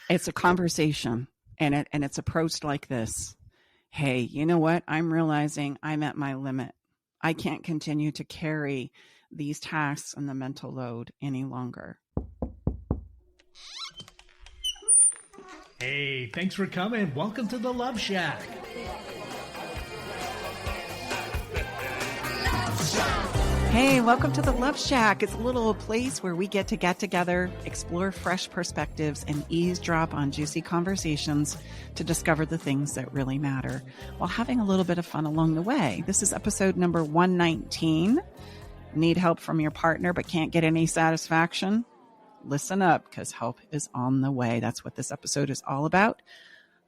It's a conversation, and it's approached like this. Hey, you know what? I'm realizing I'm at my limit. I can't continue to carry these tasks and the mental load any longer. Hey, thanks for coming. Welcome to the Love Shack. Hey, welcome to the Love Shack. It's a little place where we get together, explore fresh perspectives, and eavesdrop on juicy conversations to discover the things that really matter while having a little bit of fun along the way. This is episode number 119. Need help from your partner but can't get any satisfaction? Listen up, because help is on the way. That's what this episode is all about.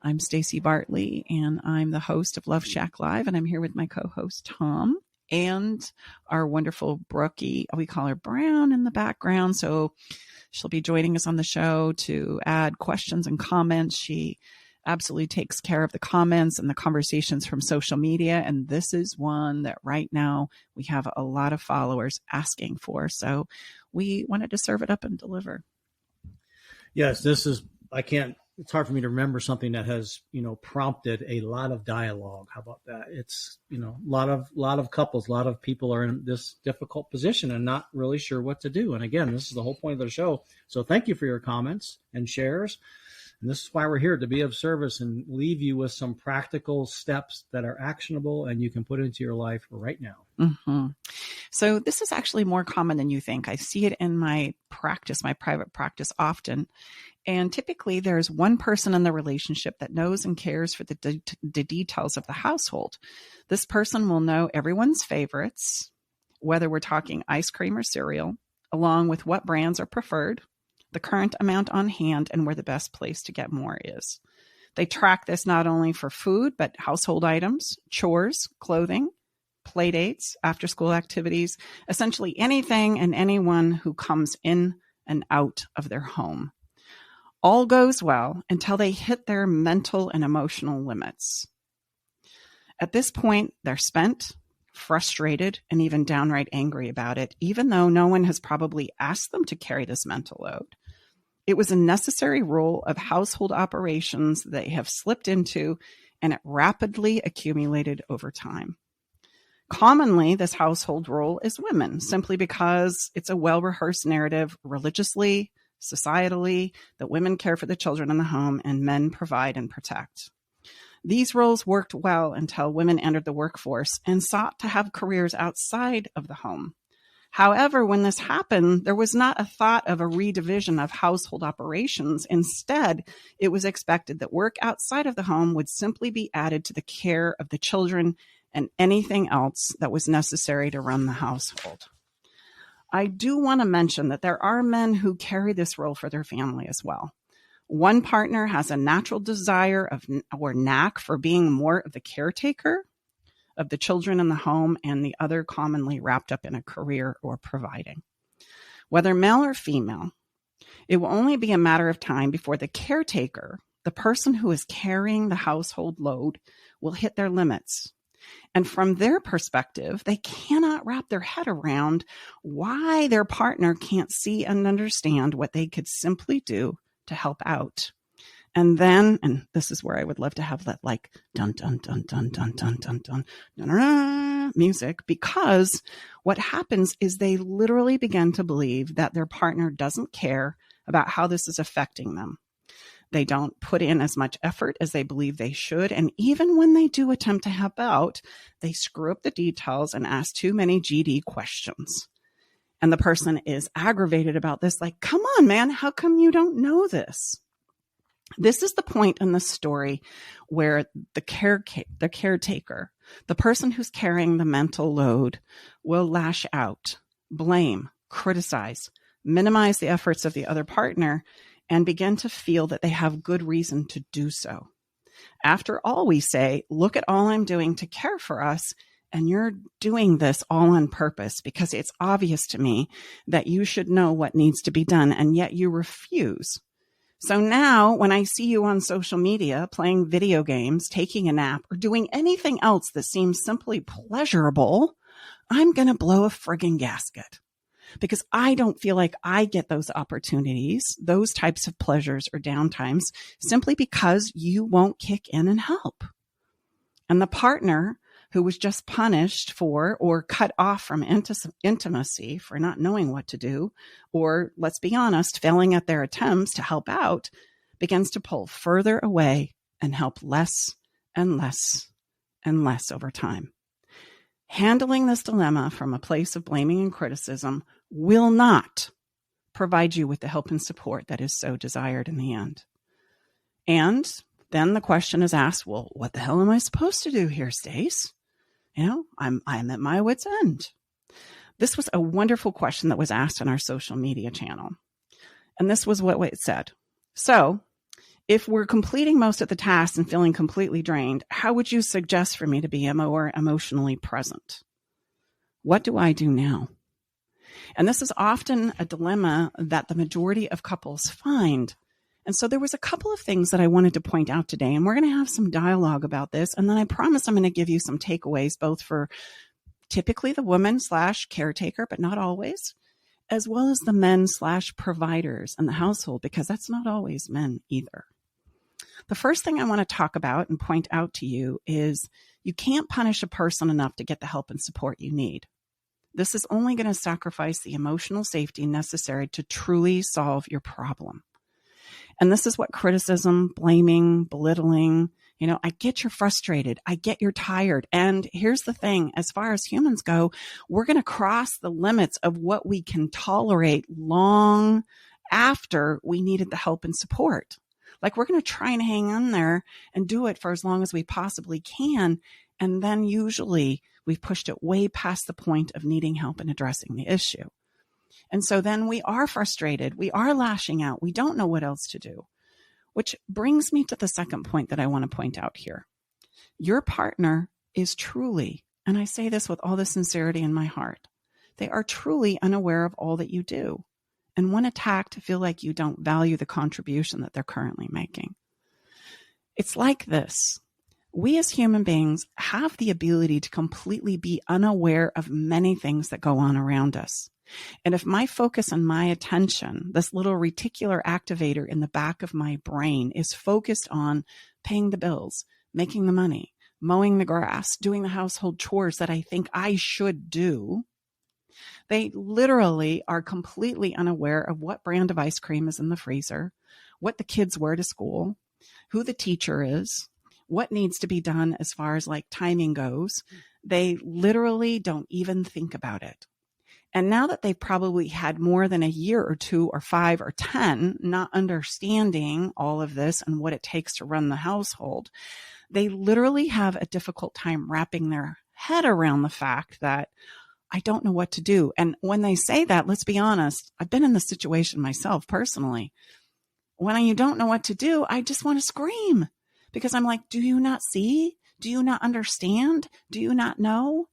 I'm Stacey Bartley, and I'm the host of Love Shack Live, and I'm here with my co-host Tom and our wonderful Brookie. We call her Brown in the background, so she'll be joining us on the show to add questions and comments. She absolutely takes care of the comments and the conversations from social media, and this is one that right now we have a lot of followers asking for, so we wanted to serve it up and deliver. Yes, it's hard for me to remember something that has, prompted a lot of dialogue. How about that? It's, a lot of couples, a lot of people are in this difficult position and not really sure what to do. And again, this is the whole point of the show. So thank you for your comments and shares. And this is why we're here, to be of service and leave you with some practical steps that are actionable and you can put into your life right now. Mm-hmm. So this is actually more common than you think. I see it in my practice, my private practice often. And typically there's one person in the relationship that knows and cares for the details of the household. This person will know everyone's favorites, whether we're talking ice cream or cereal, along with what brands are preferred, the current amount on hand, and where the best place to get more is. They track this not only for food, but household items, chores, clothing, play dates, after-school activities, essentially anything and anyone who comes in and out of their home. All goes well until they hit their mental and emotional limits. At this point, they're spent, frustrated, and even downright angry about it, even though no one has probably asked them to carry this mental load. It was a necessary rule of household operations they have slipped into, and it rapidly accumulated over time. Commonly, this household role is women, simply because it's a well-rehearsed narrative religiously, societally, that women care for the children in the home and men provide and protect. These roles worked well until women entered the workforce and sought to have careers outside of the home. However, when this happened, there was not a thought of a redivision of household operations. Instead, it was expected that work outside of the home would simply be added to the care of the children and anything else that was necessary to run the household. I do want to mention that there are men who carry this role for their family as well. One partner has a natural desire or knack for being more of the caretaker of the children in the home, and the other commonly wrapped up in a career or providing. Whether male or female, it will only be a matter of time before the caretaker, the person who is carrying the household load, will hit their limits. And from their perspective, they cannot wrap their head around why their partner can't see and understand what they could simply do to help out. And then, and this is where I would love to have that like dun dun dun dun dun dun dun dun dun, dun music, because what happens is they literally begin to believe that their partner doesn't care about how this is affecting them. They don't put in as much effort as they believe they should. And even when they do attempt to help out, they screw up the details and ask too many GD questions. And the person is aggravated about this, like, come on, man, how come you don't know this? This is the point in the story where the caretaker, the person who's carrying the mental load, will lash out, blame, criticize, minimize the efforts of the other partner, and begin to feel that they have good reason to do so. After all, we say, look at all I'm doing to care for us, and you're doing this all on purpose because it's obvious to me that you should know what needs to be done, and yet you refuse. So now when I see you on social media playing video games, taking a nap, or doing anything else that seems simply pleasurable, I'm going to blow a friggin' gasket. because I don't feel like I get those opportunities, those types of pleasures or downtimes, simply because you won't kick in and help. And the partner who was just punished for or cut off from intimacy for not knowing what to do, or let's be honest, failing at their attempts to help out, begins to pull further away and help less and less and less over time. Handling this dilemma from a place of blaming and criticism will not provide you with the help and support that is so desired in the end. And then the question is asked, well, what the hell am I supposed to do here, Stace? I'm at my wit's end. This was a wonderful question that was asked on our social media channel. And this was what it said. So, if we're completing most of the tasks and feeling completely drained, how would you suggest for me to be more emotionally present? What do I do now? And this is often a dilemma that the majority of couples find. And so there was a couple of things that I wanted to point out today, and we're going to have some dialogue about this. And then I promise I'm going to give you some takeaways, both for typically the woman/caretaker, but not always, as well as the men/providers in the household, because that's not always men either. The first thing I want to talk about and point out to you is you can't punish a person enough to get the help and support you need. This is only going to sacrifice the emotional safety necessary to truly solve your problem. And this is what criticism, blaming, belittling, I get you're frustrated. I get you're tired. And here's the thing, as far as humans go, we're going to cross the limits of what we can tolerate long after we needed the help and support. Like, we're going to try and hang in there and do it for as long as we possibly can. And then usually we've pushed it way past the point of needing help and addressing the issue. And so then we are frustrated. We are lashing out. We don't know what else to do, which brings me to the second point that I want to point out here. Your partner is truly, and I say this with all the sincerity in my heart, they are truly unaware of all that you do and want attack to feel like you don't value the contribution that they're currently making. It's like this. We as human beings have the ability to completely be unaware of many things that go on around us. And if my focus and my attention, this little reticular activator in the back of my brain, is focused on paying the bills, making the money, mowing the grass, doing the household chores that I think I should do, they literally are completely unaware of what brand of ice cream is in the freezer, what the kids wear to school, who the teacher is, what needs to be done as far as like timing goes. They literally don't even think about it. And now that they've probably had more than a year or 2 or 5 or 10 not understanding all of this and what it takes to run the household, they literally have a difficult time wrapping their head around the fact that I don't know what to do. And when they say that, let's be honest, I've been in this situation myself personally. When you don't know what to do, I just want to scream because I'm like, do you not see? Do you not understand? Do you not know?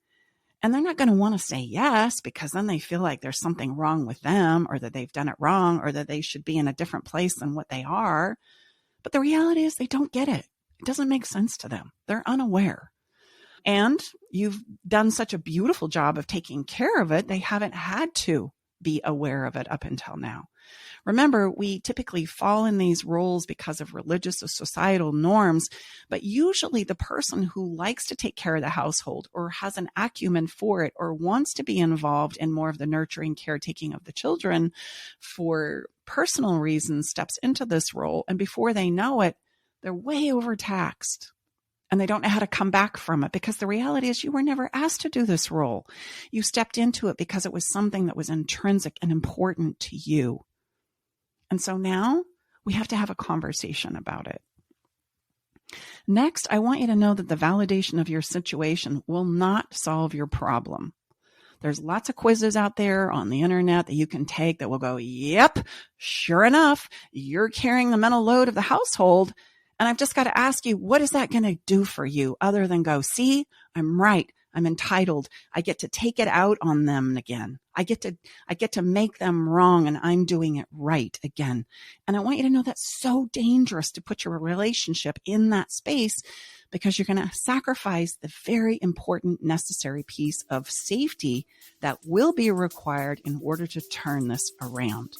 And they're not going to want to say yes because then they feel like there's something wrong with them or that they've done it wrong or that they should be in a different place than what they are. But the reality is they don't get it. It doesn't make sense to them. They're unaware. And you've done such a beautiful job of taking care of it, they haven't had to be aware of it up until now. Remember, we typically fall in these roles because of religious or societal norms, but usually the person who likes to take care of the household or has an acumen for it or wants to be involved in more of the nurturing, caretaking of the children for personal reasons steps into this role. And before they know it, they're way overtaxed. And they don't know how to come back from it because the reality is you were never asked to do this role. You stepped into it because it was something that was intrinsic and important to you. And so now we have to have a conversation about it. Next, I want you to know that the validation of your situation will not solve your problem. There's lots of quizzes out there on the internet that you can take that will go, yep, sure enough, you're carrying the mental load of the household. And I've just got to ask you, what is that going to do for you other than go, see, I'm right. I'm entitled. I get to take it out on them again. I get to make them wrong and I'm doing it right again. And I want you to know that's so dangerous to put your relationship in that space because you're going to sacrifice the very important necessary piece of safety that will be required in order to turn this around.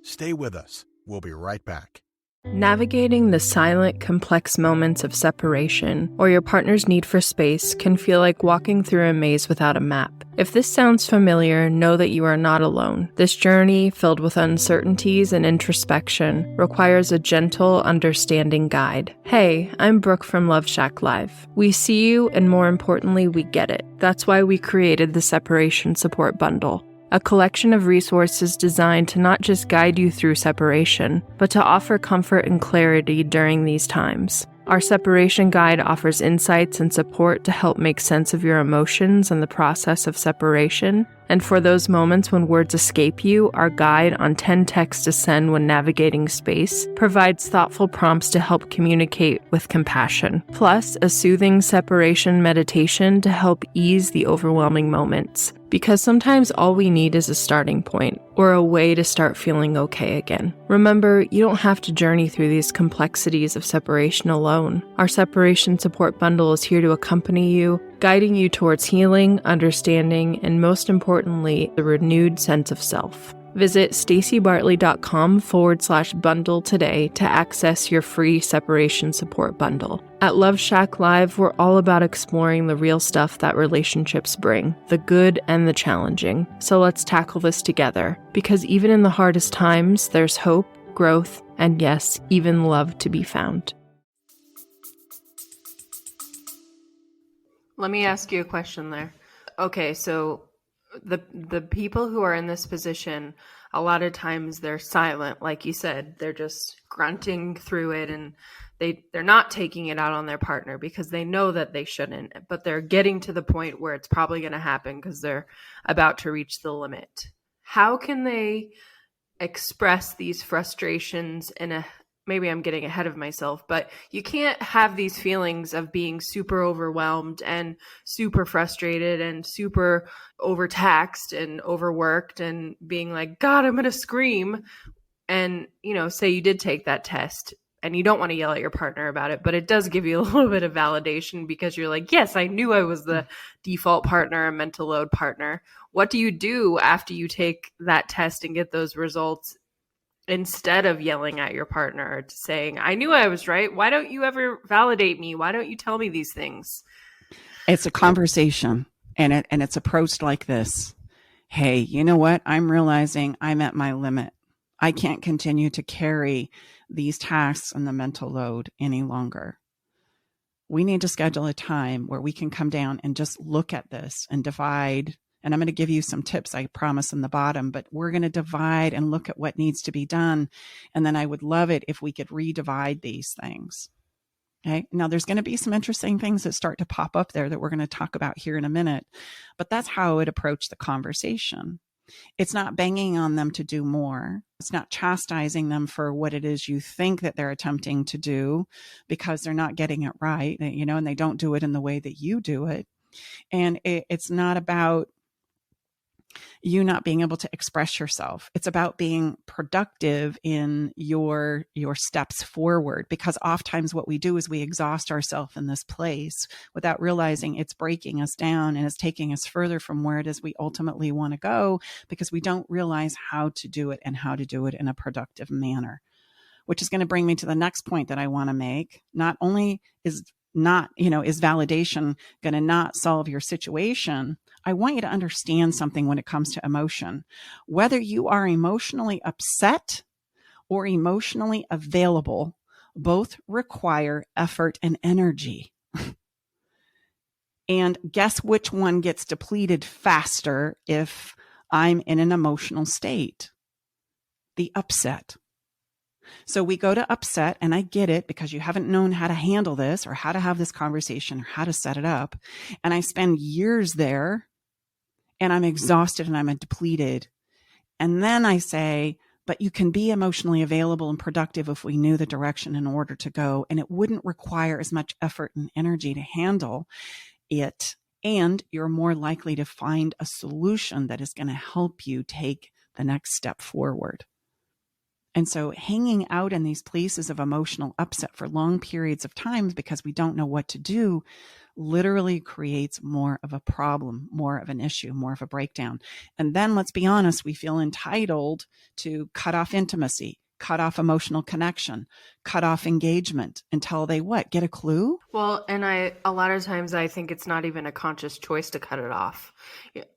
Stay with us. We'll be right back. Navigating the silent, complex moments of separation or your partner's need for space can feel like walking through a maze without a map. If this sounds familiar, know that you are not alone. This journey, filled with uncertainties and introspection, requires a gentle, understanding guide. Hey, I'm Brooke from Love Shack Live. We see you, and more importantly, we get it. That's why we created the Separation Support Bundle. A collection of resources designed to not just guide you through separation, but to offer comfort and clarity during these times. Our separation guide offers insights and support to help make sense of your emotions and the process of separation. And for those moments when words escape you, our guide on 10 texts to send when navigating space provides thoughtful prompts to help communicate with compassion. Plus, a soothing separation meditation to help ease the overwhelming moments. Because sometimes all we need is a starting point, or a way to start feeling okay again. Remember, you don't have to journey through these complexities of separation alone. Our Separation Support Bundle is here to accompany you, guiding you towards healing, understanding, and most importantly, the renewed sense of self. Visit staceybartley.com/bundle today to access your free separation support bundle. At Love Shack Live, we're all about exploring the real stuff that relationships bring, the good and the challenging. So let's tackle this together, because even in the hardest times, there's hope, growth, and yes, even love to be found. Let me ask you a question there. Okay, so the people who are in this position, a lot of times they're silent, like you said. They're just grunting through it, and they're not taking it out on their partner because they know that they shouldn't, but they're getting to the point where it's probably going to happen because they're about to reach the limit. How can they express these frustrations in a, maybe I'm getting ahead of myself, but you can't have these feelings of being super overwhelmed and super frustrated and super overtaxed and overworked and being like, God, I'm going to scream. And, say you did take that test and you don't want to yell at your partner about it, but it does give you a little bit of validation because you're like, yes, I knew I was the default partner, a mental load partner. What do you do after you take that test and get those results? Instead of yelling at your partner, saying, I knew I was right. Why don't you ever validate me? Why don't you tell me these things? It's a conversation, and it's approached like this. Hey, you know what? I'm realizing I'm at my limit. I can't continue to carry these tasks and the mental load any longer. We need to schedule a time where we can come down and just look at this and divide. And I'm going to give you some tips, I promise, in the bottom, but we're going to divide and look at what needs to be done. And then I would love it if we could redivide these things. Okay. Now there's going to be some interesting things that start to pop up there that we're going to talk about here in a minute, but that's how I would approach the conversation. It's not banging on them to do more. It's not chastising them for what it is you think that they're attempting to do because they're not getting it right, and they don't do it in the way that you do it. And it's not about you not being able to express yourself. It's about being productive in your steps forward, because oftentimes what we do is we exhaust ourselves in this place without realizing it's breaking us down and it's taking us further from where it is we ultimately want to go, because we don't realize how to do it and how to do it in a productive manner, which is going to bring me to the next point that I want to make. Not only is validation going to not solve your situation, I want you to understand something when it comes to emotion. Whether you are emotionally upset or emotionally available, both require effort and energy. And guess which one gets depleted faster if I'm in an emotional state? The upset. So we go to upset, and I get it because you haven't known how to handle this or how to have this conversation or how to set it up. And I spend years there and I'm exhausted and I'm depleted. And then I say, but you can be emotionally available and productive if we knew the direction in order to go. And it wouldn't require as much effort and energy to handle it. And you're more likely to find a solution that is going to help you take the next step forward. And so hanging out in these places of emotional upset for long periods of time because we don't know what to do literally creates more of a problem, more of an issue, more of a breakdown. And then let's be honest, we feel entitled to cut off intimacy, cut off emotional connection, cut off engagement until they what? Get a clue? Well, and a lot of times I think it's not even a conscious choice to cut it off.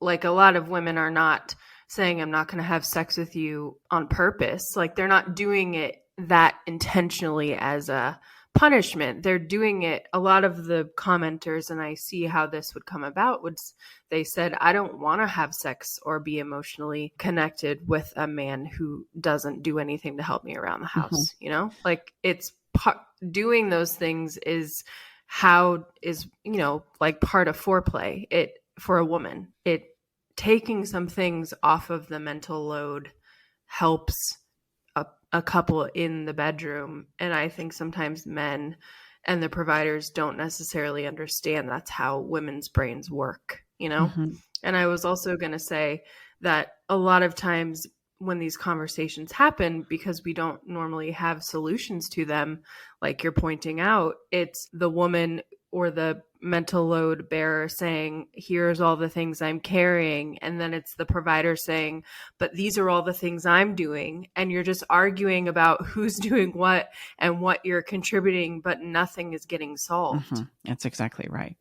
Like a lot of women are not saying, I'm not going to have sex with you on purpose. Like they're not doing it that intentionally as a punishment. They're doing it. A lot of the commenters, and I see how this would come about, they said, I don't want to have sex or be emotionally connected with a man who doesn't do anything to help me around the house. You know, like it's doing those things is like part of foreplay. It for a woman, taking some things off of the mental load helps a couple in the bedroom. And I think sometimes men and the providers don't necessarily understand that's how women's brains work, you know? And I was also going to say that a lot of times when these conversations happen, because we don't normally have solutions to them, like you're pointing out, it's the woman or the mental load bearer saying, here's all the things I'm carrying. And then it's the provider saying, but these are all the things I'm doing. And you're just arguing about who's doing what and what you're contributing, but nothing is getting solved. That's exactly right.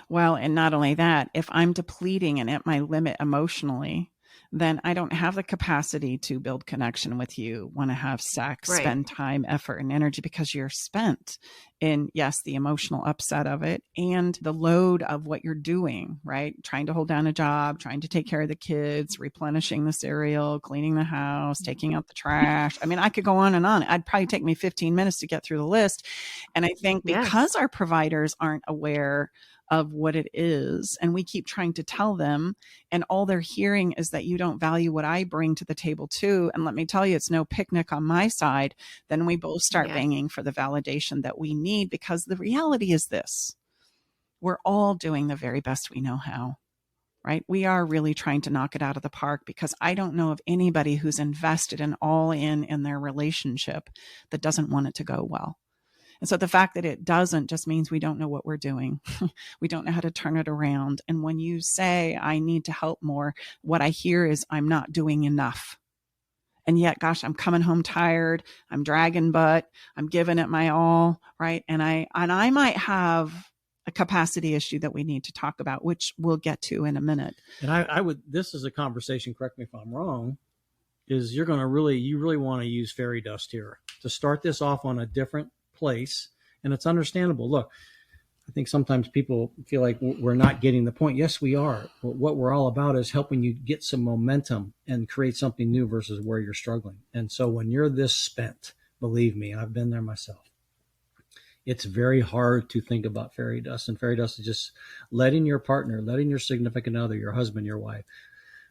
Well, and not only that, if I'm depleting and at my limit emotionally, then I don't have the capacity to build connection with you, want to have sex, spend time, effort, and energy because you're spent in, yes, the emotional upset of it and the load of what you're doing, right? Trying to hold down a job, trying to take care of the kids, replenishing the cereal, cleaning the house, taking out the trash. I mean, I could go on and on. It'd probably take me 15 minutes to get through the list. And I think because our providers aren't aware of what it is, and we keep trying to tell them, and all they're hearing is that you don't value what I bring to the table too. And let me tell you, it's no picnic on my side. Then we both start banging for the validation that we need, because the reality is this: we're all doing the very best we know how, right? We are really trying to knock it out of the park, because I don't know of anybody who's invested in all in their relationship that doesn't want it to go well. And so the fact that it doesn't just means we don't know what we're doing. We don't know how to turn it around. And when you say, I need to help more, what I hear is I'm not doing enough. And yet, gosh, I'm coming home tired. I'm dragging butt. I'm giving it my all, right? And I might have a capacity issue that we need to talk about, which we'll get to in a minute. And this is a conversation, correct me if I'm wrong, is you really want to use fairy dust here to start this off on a different place. And it's understandable. Look, I think sometimes people feel like we're not getting the point. Yes, we are. But what we're all about is helping you get some momentum and create something new versus where you're struggling. And so when you're this spent, believe me, I've been there myself. It's very hard to think about fairy dust. And fairy dust is just letting your partner, letting your significant other, your husband, your wife,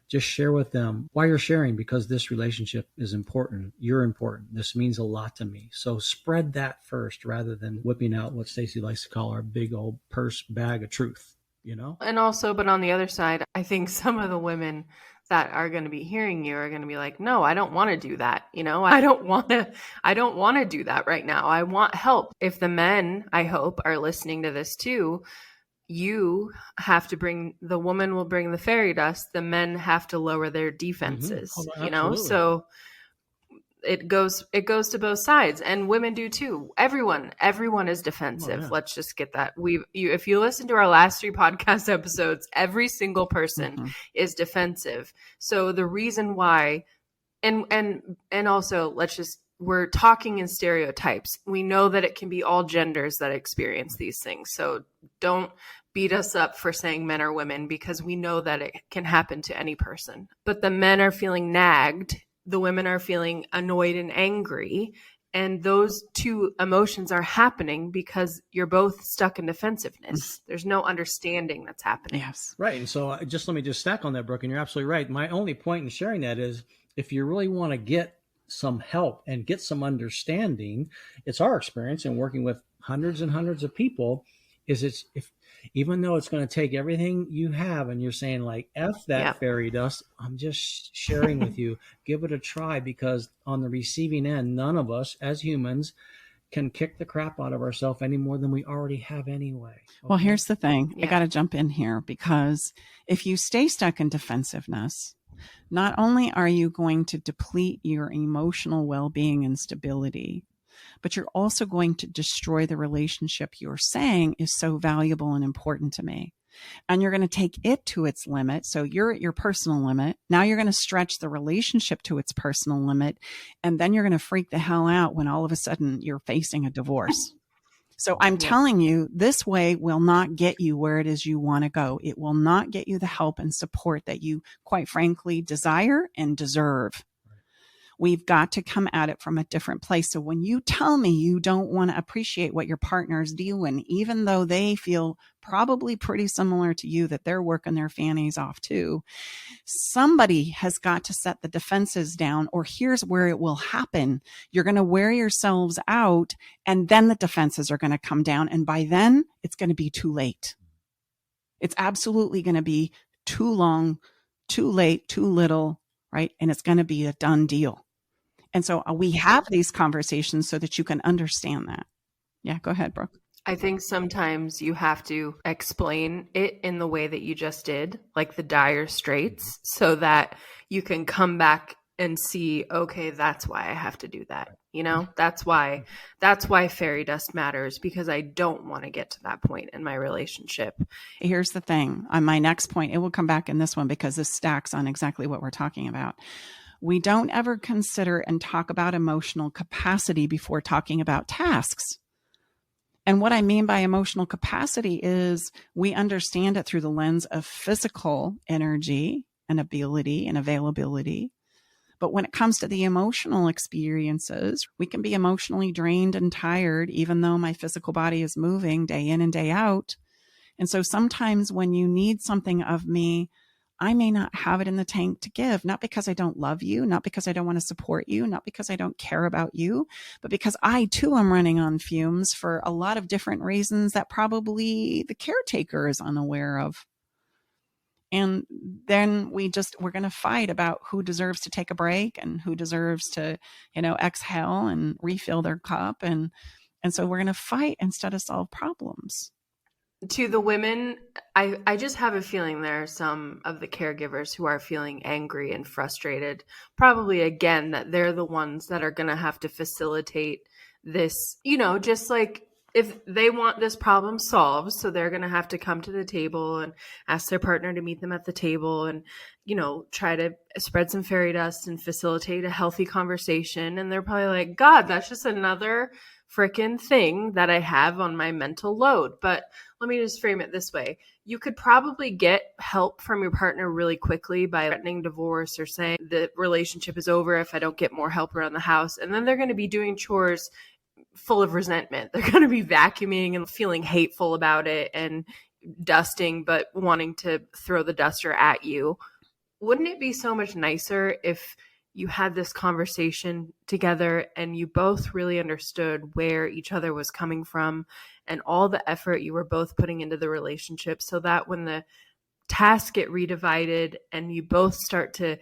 just share with them why you're sharing, because this relationship is important. You're important. This means a lot to me. So spread that first rather than whipping out what Stacey likes to call our big old purse bag of truth, you know? And also, but on the other side, I think some of the women that are going to be hearing you are going to be like, no, I don't want to do that. You know, I don't want to do that right now. I want help. If the men, I hope, are listening to this too, you have to the woman will bring the fairy dust. The men have to lower their defenses, you know? So it goes to both sides, and women do too. Everyone is defensive. Oh, yeah. Let's just get that. If you listen to our last 3 podcast episodes, every single person is defensive. So the reason why, and also we're talking in stereotypes. We know that it can be all genders that experience these things. So don't beat us up for saying men or women, because we know that it can happen to any person. But the men are feeling nagged. The women are feeling annoyed and angry. And those two emotions are happening because you're both stuck in defensiveness. There's no understanding that's happening. Yes. Right. And so let me just stack on that, Brooke, and you're absolutely right. My only point in sharing that is, if you really want to get some help and get some understanding, it's our experience in working with hundreds and hundreds of people, is it's if even though it's going to take everything you have and you're saying like F that fairy dust, I'm just sharing with you, give it a try, because on the receiving end, none of us as humans can kick the crap out of ourselves any more than we already have anyway. Okay? Well, here's the thing. I got to jump in here, because if you stay stuck in defensiveness, not only are you going to deplete your emotional well-being and stability, but you're also going to destroy the relationship you're saying is so valuable and important to me. And you're going to take it to its limit. So you're at your personal limit. Now you're going to stretch the relationship to its personal limit. And then you're going to freak the hell out when all of a sudden you're facing a divorce. So I'm telling you, this way will not get you where it is you want to go. It will not get you the help and support that you, quite frankly, desire and deserve. We've got to come at it from a different place. So when you tell me you don't want to appreciate what your partner's doing, even though they feel probably pretty similar to you, that they're working their fannies off too, somebody has got to set the defenses down, or here's where it will happen. You're going to wear yourselves out, and then the defenses are going to come down. And by then it's going to be too late. It's absolutely going to be too long, too late, too little, right? And it's going to be a done deal. And so we have these conversations so that you can understand that. Yeah, go ahead, Brooke. I think sometimes you have to explain it in the way that you just did, like the dire straits, so that you can come back and see, okay, that's why I have to do that. You know, that's why fairy dust matters, because I don't want to get to that point in my relationship. Here's the thing. On my next point, it will come back in this one because this stacks on exactly what we're talking about. We don't ever consider and talk about emotional capacity before talking about tasks. And what I mean by emotional capacity is we understand it through the lens of physical energy and ability and availability. But when it comes to the emotional experiences, we can be emotionally drained and tired, even though my physical body is moving day in and day out. And so sometimes when you need something of me, I may not have it in the tank to give, not because I don't love you, not because I don't want to support you, not because I don't care about you, but because I too am running on fumes for a lot of different reasons that probably the caretaker is unaware of. And then we're going to fight about who deserves to take a break and who deserves to, exhale and refill their cup. And so we're going to fight instead of solve problems. To the women, I just have a feeling there are some of the caregivers who are feeling angry and frustrated, probably again, that they're the ones that are going to have to facilitate this, just like if they want this problem solved, so they're going to have to come to the table and ask their partner to meet them at the table and, try to spread some fairy dust and facilitate a healthy conversation. And they're probably like, God, that's just another freaking thing that I have on my mental load. But let me just frame it this way. You could probably get help from your partner really quickly by threatening divorce or saying the relationship is over if I don't get more help around the house. And then they're going to be doing chores full of resentment. They're going to be vacuuming and feeling hateful about it and dusting, but wanting to throw the duster at you. Wouldn't it be so much nicer if you had this conversation together and you both really understood where each other was coming from and all the effort you were both putting into the relationship, so that when the tasks get redivided and you both start to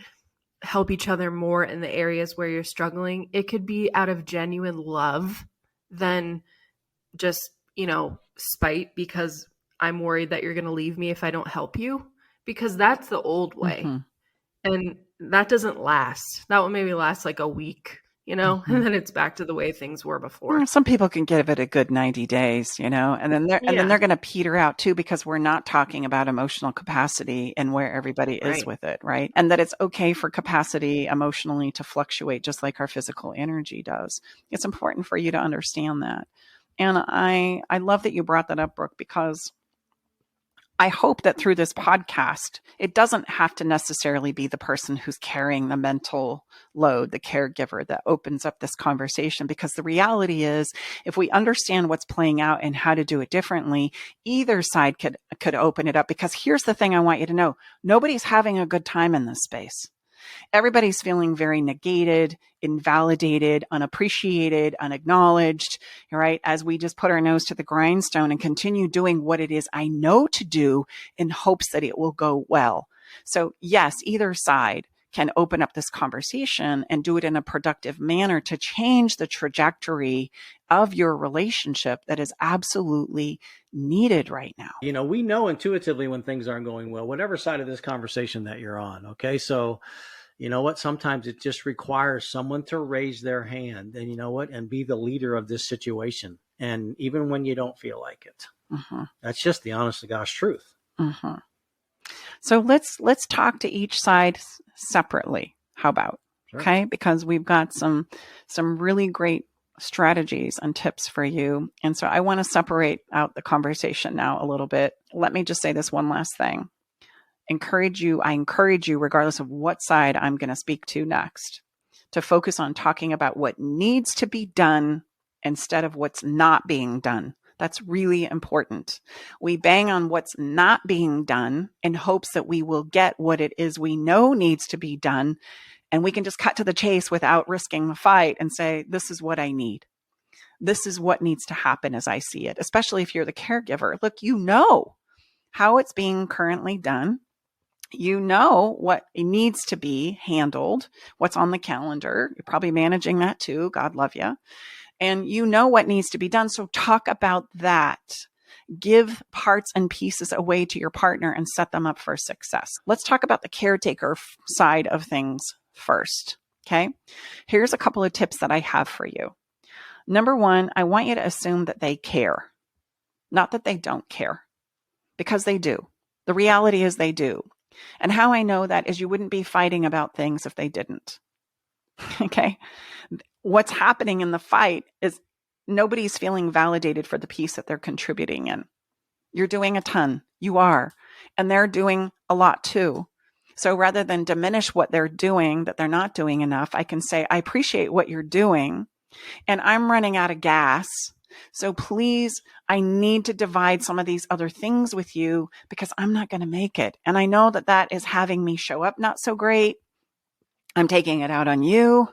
help each other more in the areas where you're struggling, it could be out of genuine love than just, spite because I'm worried that you're going to leave me if I don't help you, because that's the old way. Mm-hmm. And that doesn't last. That will maybe last like a week, mm-hmm. and then it's back to the way things were before. Some people can give it a good 90 days, and then they're going to peter out too, because we're not talking about emotional capacity and where everybody is with it, right? And that it's okay for capacity emotionally to fluctuate just like our physical energy does. It's important for you to understand that. And I love that you brought that up, Brooke, because I hope that through this podcast, it doesn't have to necessarily be the person who's carrying the mental load, the caregiver, that opens up this conversation. Because the reality is, if we understand what's playing out and how to do it differently, either side could open it up. Because here's the thing I want you to know. Nobody's having a good time in this space. Everybody's feeling very negated, invalidated, unappreciated, unacknowledged, right? As we just put our nose to the grindstone and continue doing what it is I know to do in hopes that it will go well. So yes, either side can open up this conversation and do it in a productive manner to change the trajectory of your relationship that is absolutely needed right now. We know intuitively when things aren't going well, whatever side of this conversation that you're on. Okay. So, you know what? Sometimes it just requires someone to raise their hand and and be the leader of this situation. And even when you don't feel like it, that's just the honest to gosh truth. So let's talk to each side separately. How about? Sure. Okay, because we've got some really great strategies and tips for you. And so I want to separate out the conversation now a little bit. Let me just say this one last thing. I encourage you, regardless of what side I'm going to speak to next, to focus on talking about what needs to be done instead of what's not being done. That's really important. We bang on what's not being done in hopes that we will get what it is we know needs to be done. And we can just cut to the chase without risking the fight and say, this is what I need. This is what needs to happen as I see it, especially if you're the caregiver. Look, you know how it's being currently done. You know what needs to be handled, what's on the calendar. You're probably managing that too. God love you. And you know what needs to be done. So talk about that. Give parts and pieces away to your partner and set them up for success. Let's talk about the caretaker side of things first. Okay. Here's a couple of tips that I have for you. Number one, I want you to assume that they care, not that they don't care, because they do. The reality is they do. And how I know that is you wouldn't be fighting about things if they didn't. Okay. What's happening in the fight is nobody's feeling validated for the piece that they're contributing in. You're doing a ton. You are. And they're doing a lot too. So rather than diminish what they're doing, that they're not doing enough, I can say, I appreciate what you're doing and I'm running out of gas. So please, I need to divide some of these other things with you because I'm not going to make it. And I know that that is having me show up not so great. I'm taking it out on you.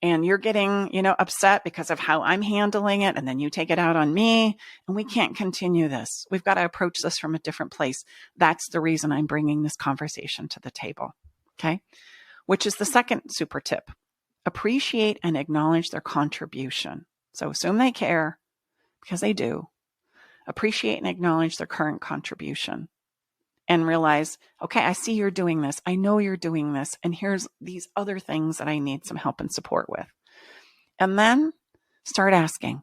And you're getting, upset because of how I'm handling it. And then you take it out on me and we can't continue this. We've got to approach this from a different place. That's the reason I'm bringing this conversation to the table. Okay. Which is the second super tip. Appreciate and acknowledge their contribution. So assume they care because they do. Appreciate and acknowledge their current contribution. And realize, okay, I see you're doing this. I know you're doing this. And here's these other things that I need some help and support with. And then start asking.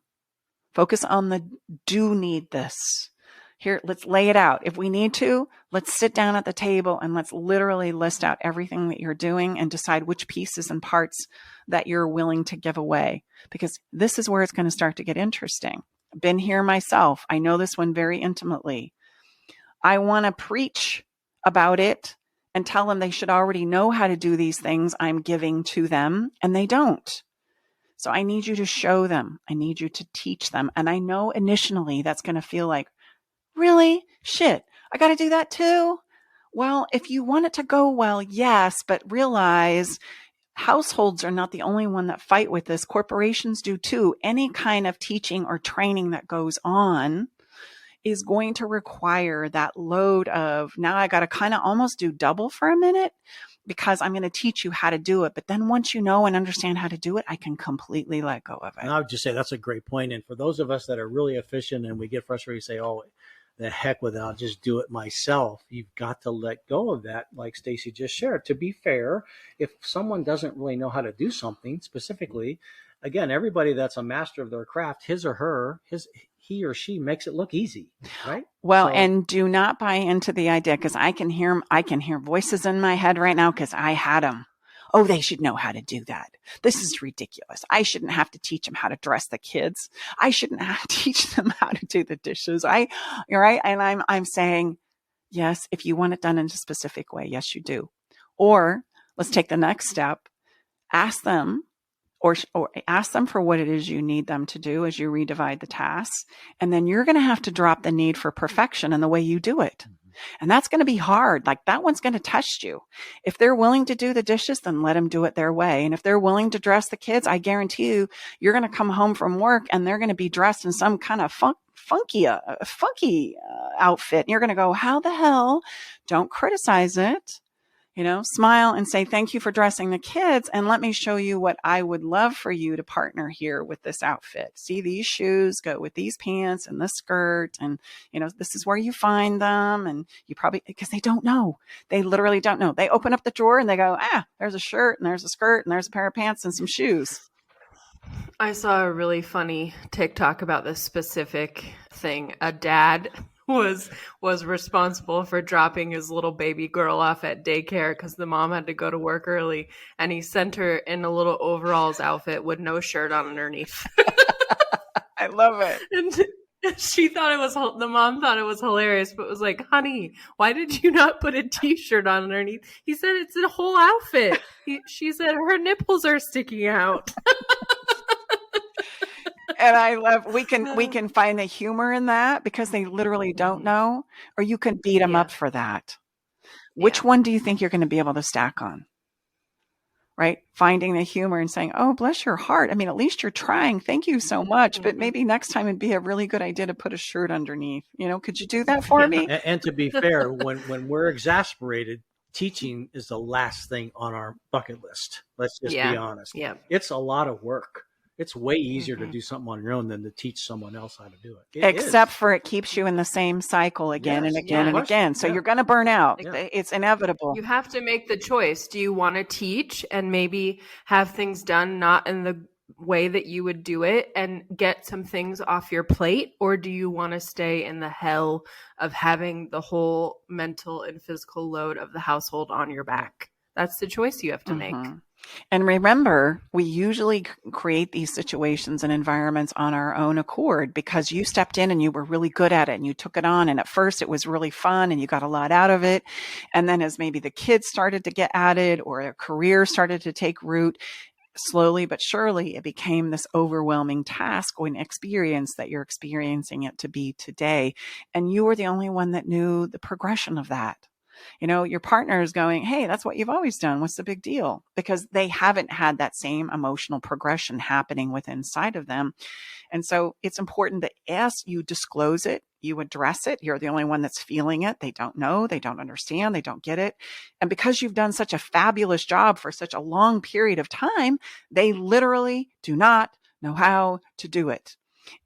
Focus on the do need this. Here, let's lay it out. If we need to, let's sit down at the table and let's literally list out everything that you're doing and decide which pieces and parts that you're willing to give away. Because this is where it's going to start to get interesting. I've been here myself. I know this one very intimately. I want to preach about it and tell them they should already know how to do these things I'm giving to them, and they don't. So I need you to show them. I need you to teach them. And I know initially that's going to feel like, really? Shit, I got to do that too? Well, if you want it to go well, yes, but realize households are not the only one that fight with this. Corporations do too. Any kind of teaching or training that goes on is going to require that load of now I got to kind of almost do double for a minute because I'm going to teach you how to do it. But then once you know and understand how to do it, I can completely let go of it. And I would just say that's a great point. And for those of us that are really efficient and we get frustrated, we say, oh, the heck with it, I'll just do it myself. You've got to let go of that, like Stacy just shared. To be fair, if someone doesn't really know how to do something specifically, again, everybody that's a master of their craft, his or her, he or she makes it look easy, right? Well, and do not buy into the idea because I can hear voices in my head right now because I had them. Oh, they should know how to do that. This is ridiculous. I shouldn't have to teach them how to dress the kids. I shouldn't have to teach them how to do the dishes. You're right. And I'm saying, yes, if you want it done in a specific way, yes, you do. Or let's take the next step. Ask them or ask them for what it is you need them to do as you redivide the tasks. And then you're going to have to drop the need for perfection in the way you do it. And that's going to be hard. Like that one's going to test you. If they're willing to do the dishes, then let them do it their way. And if they're willing to dress the kids, I guarantee you, you're going to come home from work and they're going to be dressed in some kind of funky outfit. And you're going to go, how the hell? Don't criticize it. Smile and say, thank you for dressing the kids. And let me show you what I would love for you to partner here with this outfit. See, these shoes go with these pants and this skirt. And, this is where you find them. And you probably, because they don't know. They literally don't know. They open up the drawer and they go, there's a shirt and there's a skirt and there's a pair of pants and some shoes. I saw a really funny TikTok about this specific thing. A dad was responsible for dropping his little baby girl off at daycare because the mom had to go to work early, and he sent her in a little overalls outfit with no shirt on underneath. I love it. And the mom thought it was hilarious, but was like, honey, why did you not put a t-shirt on underneath? He said, it's a whole outfit. She said her nipples are sticking out. And I love, we can find the humor in that because they literally don't know, or you can beat them up for that. Which one do you think you're going to be able to stack on? Right? Finding the humor and saying, oh, bless your heart. I mean, at least you're trying. Thank you so much. But maybe next time it'd be a really good idea to put a shirt underneath. Could you do that for me? And to be fair, when we're exasperated, teaching is the last thing on our bucket list. Let's just be honest. Yeah. It's a lot of work. It's way easier to do something on your own than to teach someone else how to do it. Except for it keeps you in the same cycle again and again and again. So you're going to burn out. It's inevitable. You have to make the choice. Do you want to teach and maybe have things done not in the way that you would do it and get some things off your plate? Or do you want to stay in the hell of having the whole mental and physical load of the household on your back? That's the choice you have to make. And remember, we usually create these situations and environments on our own accord because you stepped in and you were really good at it and you took it on. And at first it was really fun and you got a lot out of it. And then as maybe the kids started to get added or a career started to take root, slowly but surely it became this overwhelming task or an experience that you're experiencing it to be today. And you were the only one that knew the progression of that. Your partner is going, hey, that's what you've always done. What's the big deal? Because they haven't had that same emotional progression happening within inside of them. And so it's important that as you disclose it, you address it. You're the only one that's feeling it. They don't know. They don't understand. They don't get it. And because you've done such a fabulous job for such a long period of time, they literally do not know how to do it.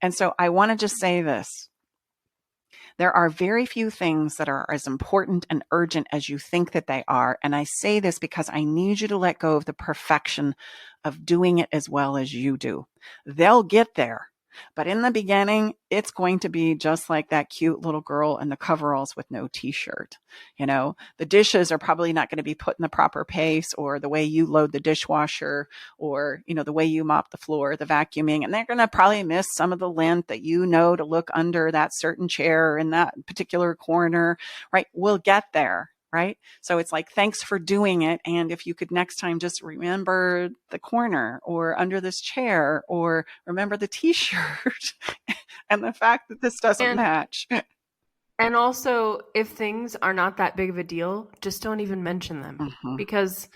And so I want to just say this. There are very few things that are as important and urgent as you think that they are. And I say this because I need you to let go of the perfection of doing it as well as you do. They'll get there. But in the beginning, it's going to be just like that cute little girl in the coveralls with no t-shirt. The dishes are probably not going to be put in the proper pace or the way you load the dishwasher or, the way you mop the floor, the vacuuming. And they're going to probably miss some of the lint that to look under that certain chair in that particular corner, right? We'll get there. Right? So it's like, thanks for doing it. And if you could next time just remember the corner or under this chair or remember the t-shirt and the fact that this doesn't match. And also, if things are not that big of a deal, just don't even mention them because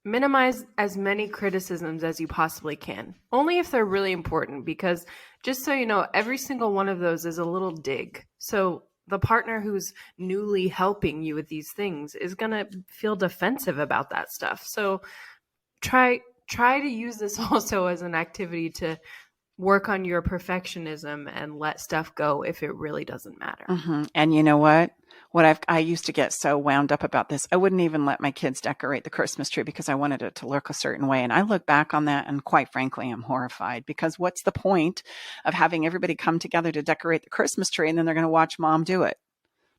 minimize as many criticisms as you possibly can. Only if they're really important, because just so you know, every single one of those is a little dig. So the partner who's newly helping you with these things is going to feel defensive about that stuff. So try to use this also as an activity to work on your perfectionism and let stuff go if it really doesn't matter. And you know what? I used to get so wound up about this. I wouldn't even let my kids decorate the Christmas tree because I wanted it to look a certain way. And I look back on that and quite frankly, I'm horrified because what's the point of having everybody come together to decorate the Christmas tree and then they're going to watch mom do it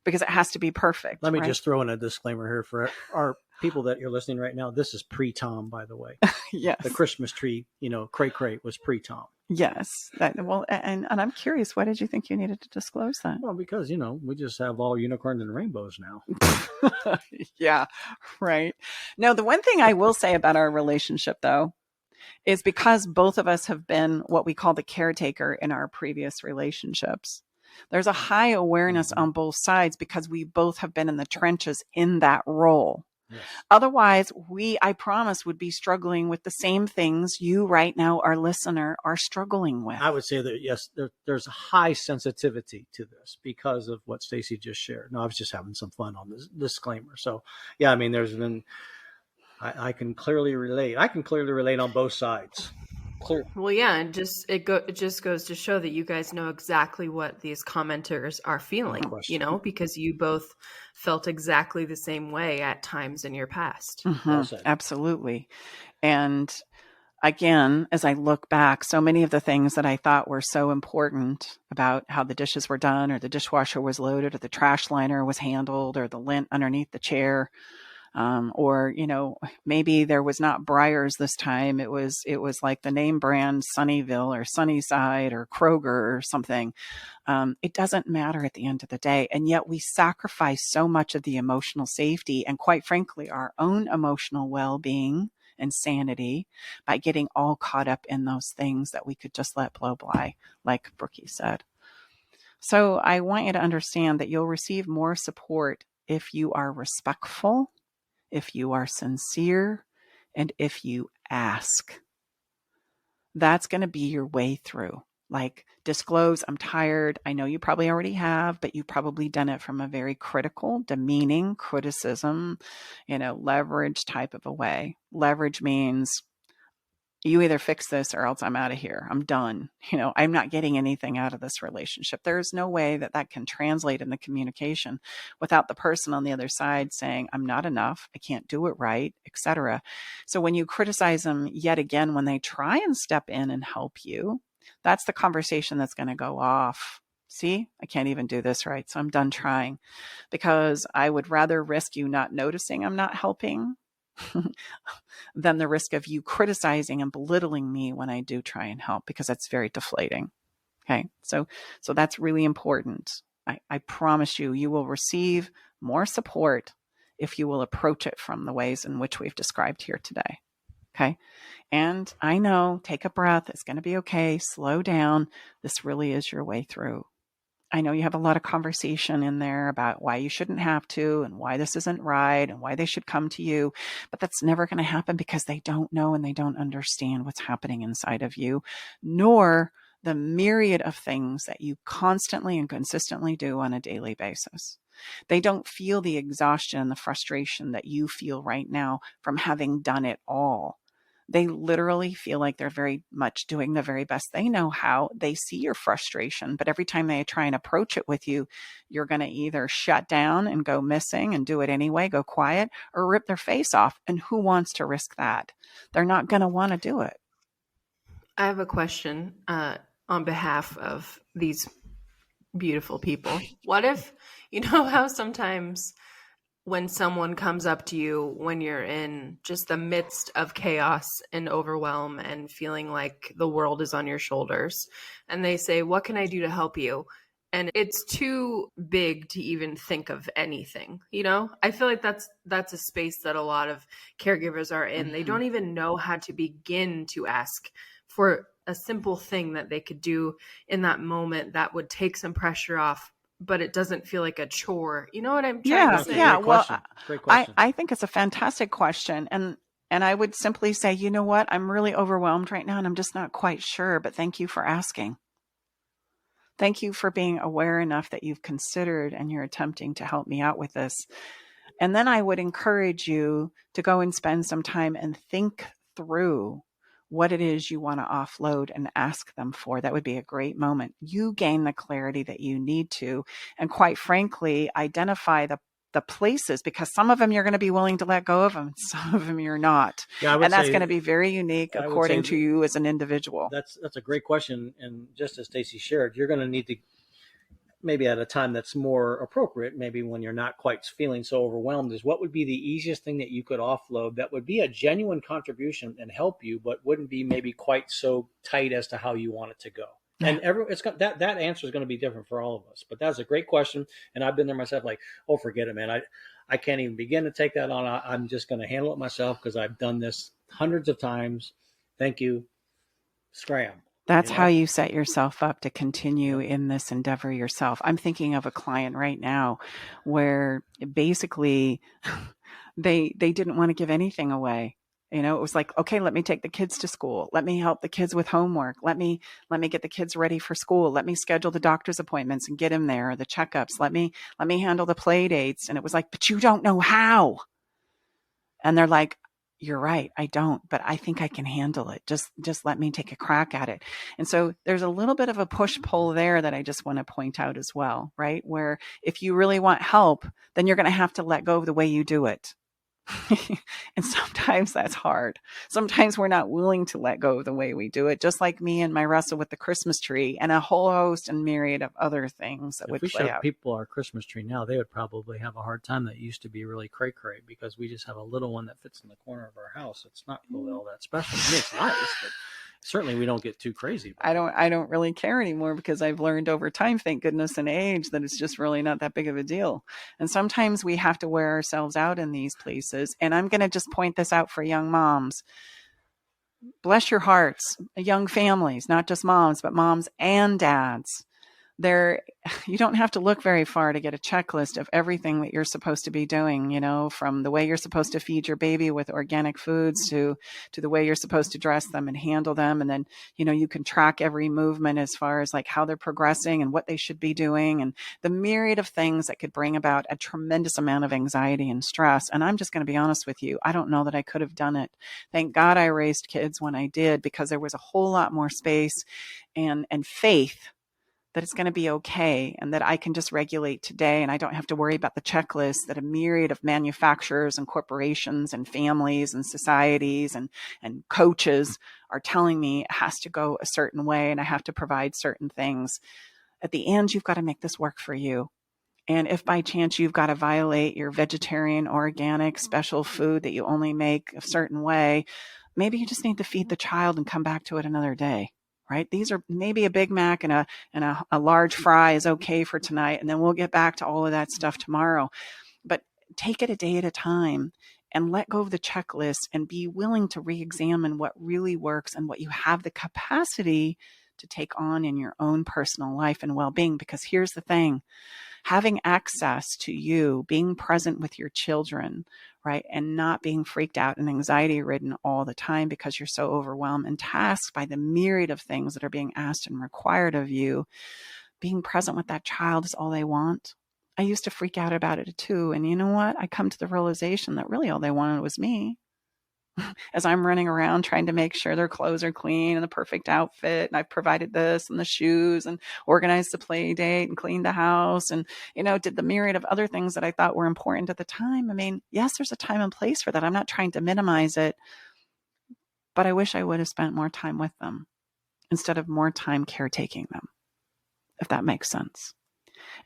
because it has to be perfect. Let me just throw in a disclaimer here for our people that you're listening right now. This is pre-Tom, by the way. Yes. The Christmas tree, cray was pre-Tom. Yes. And I'm curious, why did you think you needed to disclose that? Well, because, we just have all unicorns and rainbows now. Yeah, right. No, the one thing I will say about our relationship, though, is because both of us have been what we call the caretaker in our previous relationships. There's a high awareness on both sides because we both have been in the trenches in that role. Yes. Otherwise, I promise, would be struggling with the same things you right now, our listener, are struggling with. I would say that, yes, there's a high sensitivity to this because of what Stacy just shared. No, I was just having some fun on this disclaimer. So, yeah, I mean, there's been, I can clearly relate. I can clearly relate on both sides. Clear. Well, yeah, and it just goes to show that you guys know exactly what these commenters are feeling, because you both felt exactly the same way at times in your past. Absolutely. And again, as I look back, so many of the things that I thought were so important about how the dishes were done, or the dishwasher was loaded, or the trash liner was handled, or the lint underneath the chair, or, maybe there was not Breyers this time. It was like the name brand Sunnyville or Sunnyside or Kroger or something. It doesn't matter at the end of the day. And yet we sacrifice so much of the emotional safety and, quite frankly, our own emotional well-being and sanity by getting all caught up in those things that we could just let blow by, like Brookie said. So I want you to understand that you'll receive more support if you are respectful, if you are sincere, and if you ask. That's going to be your way through. Like, disclose, I'm tired. I know you probably already have, but you've probably done it from a very critical, demeaning, criticism, leverage type of a way. Leverage means you either fix this or else I'm out of here. I'm done. I'm not getting anything out of this relationship. There's no way that can translate in the communication without the person on the other side saying, I'm not enough, I can't do it right, etc. So when you criticize them yet again, when they try and step in and help you, that's the conversation that's going to go off. See, I can't even do this right, so I'm done trying, because I would rather risk you not noticing I'm not helping than the risk of you criticizing and belittling me when I do try and help, because that's very deflating. Okay. So that's really important. I promise you will receive more support if you will approach it from the ways in which we've described here today. Okay. And I know, take a breath. It's going to be okay. Slow down. This really is your way through. I know you have a lot of conversation in there about why you shouldn't have to and why this isn't right and why they should come to you, but that's never going to happen because they don't know and they don't understand what's happening inside of you, nor the myriad of things that you constantly and consistently do on a daily basis. They don't feel the exhaustion and the frustration that you feel right now from having done it all. They literally feel like they're very much doing the very best they know how. They see your frustration, but every time they try and approach it with you, you're going to either shut down and go missing and do it anyway, go quiet, or rip their face off. And who wants to risk that? They're not going to want to do it. I have a question on behalf of these beautiful people. What if, how sometimes when someone comes up to you when you're in just the midst of chaos and overwhelm and feeling like the world is on your shoulders, and they say, what can I do to help you? And it's too big to even think of anything, I feel like that's a space that a lot of caregivers are in. Mm-hmm. They don't even know how to begin to ask for a simple thing that they could do in that moment that would take some pressure off, but it doesn't feel like a chore. You know what I'm trying to say? Yeah. Well, I think it's a fantastic question. And I would simply say, you know what? I'm really overwhelmed right now and I'm just not quite sure, but thank you for asking. Thank you for being aware enough that you've considered and you're attempting to help me out with this. And then I would encourage you to go and spend some time and think through what it is you want to offload and ask them for. That would be a great moment. You gain the clarity that you need to, and quite frankly, identify the places, because some of them you're going to be willing to let go of and some of them you're not. Yeah, and that's going to be very unique according to you as an individual. That's a great question. And just as Stacy shared, you're going to need to, maybe at a time that's more appropriate, maybe when you're not quite feeling so overwhelmed, is what would be the easiest thing that you could offload that would be a genuine contribution and help you, but wouldn't be maybe quite so tight as to how you want it to go. Yeah. And that answer is going to be different for all of us. But that's a great question. And I've been there myself, like, oh, forget it, man. I can't even begin to take that on. I'm just going to handle it myself because I've done this hundreds of times. Thank you. Scram. That's You how know? you set yourself up to continue Yep. in this endeavor yourself. I'm thinking of a client right now where basically they didn't want to give anything away. You know, it was like, okay, let me take the kids to school. Let me help the kids with homework. Let me get the kids ready for school. Let me schedule the doctor's appointments and get them there, or the checkups. Let me handle the play dates. And it was like, but you don't know how. And they're like, you're right, I don't, but I think I can handle it. Just let me take a crack at it. And so there's a little bit of a push pull there that I just want to point out as well, right? Where if you really want help, then you're going to have to let go of the way you do it. And sometimes that's hard. Sometimes we're not willing to let go of the way we do it, just like me and my wrestle with the Christmas tree and a whole host and myriad of other things that If would we play showed out. people our Christmas tree now, they would probably have a hard time. That used to be really cray-cray because we just have a little one that fits in the corner of our house. It's not really all that special. I mean, it's nice, but certainly we don't get too crazy. I don't really care anymore because I've learned over time, thank goodness, and age, that it's just really not that big of a deal. And sometimes we have to wear ourselves out in these places. And I'm going to just point this out for young moms. Bless your hearts, young families, not just moms, but moms and dads. There, you don't have to look very far to get a checklist of everything that you're supposed to be doing, you know, from the way you're supposed to feed your baby with organic foods to the way you're supposed to dress them and handle them. And then, you know, you can track every movement as far as like how they're progressing and what they should be doing and the myriad of things that could bring about a tremendous amount of anxiety and stress. And I'm just going to be honest with you. I don't know that I could have done it. Thank God I raised kids when I did, because there was a whole lot more space and faith that it's going to be okay and that I can just regulate today and I don't have to worry about the checklist that a myriad of manufacturers and corporations and families and societies and coaches are telling me it has to go a certain way and I have to provide certain things. At the end, you've got to make this work for you. And if by chance you've got to violate your vegetarian, organic, special food that you only make a certain way, maybe you just need to feed the child and come back to it another day. Right? These are maybe a Big Mac and a large fry is okay for tonight. And then we'll get back to all of that stuff tomorrow. But take it a day at a time and let go of the checklist and be willing to re-examine what really works and what you have the capacity to take on in your own personal life and well-being. Because here's the thing, having access to you, being present with your children, right? And not being freaked out and anxiety ridden all the time because you're so overwhelmed and tasked by the myriad of things that are being asked and required of you. Being present with that child is all they want. I used to freak out about it too. And you know what? I come to the realization that really all they wanted was me. As I'm running around trying to make sure their clothes are clean and the perfect outfit. And I've provided this and the shoes and organized the play date and cleaned the house and, you know, did the myriad of other things that I thought were important at the time. I mean, yes, there's a time and place for that. I'm not trying to minimize it, but I wish I would have spent more time with them instead of more time caretaking them, if that makes sense.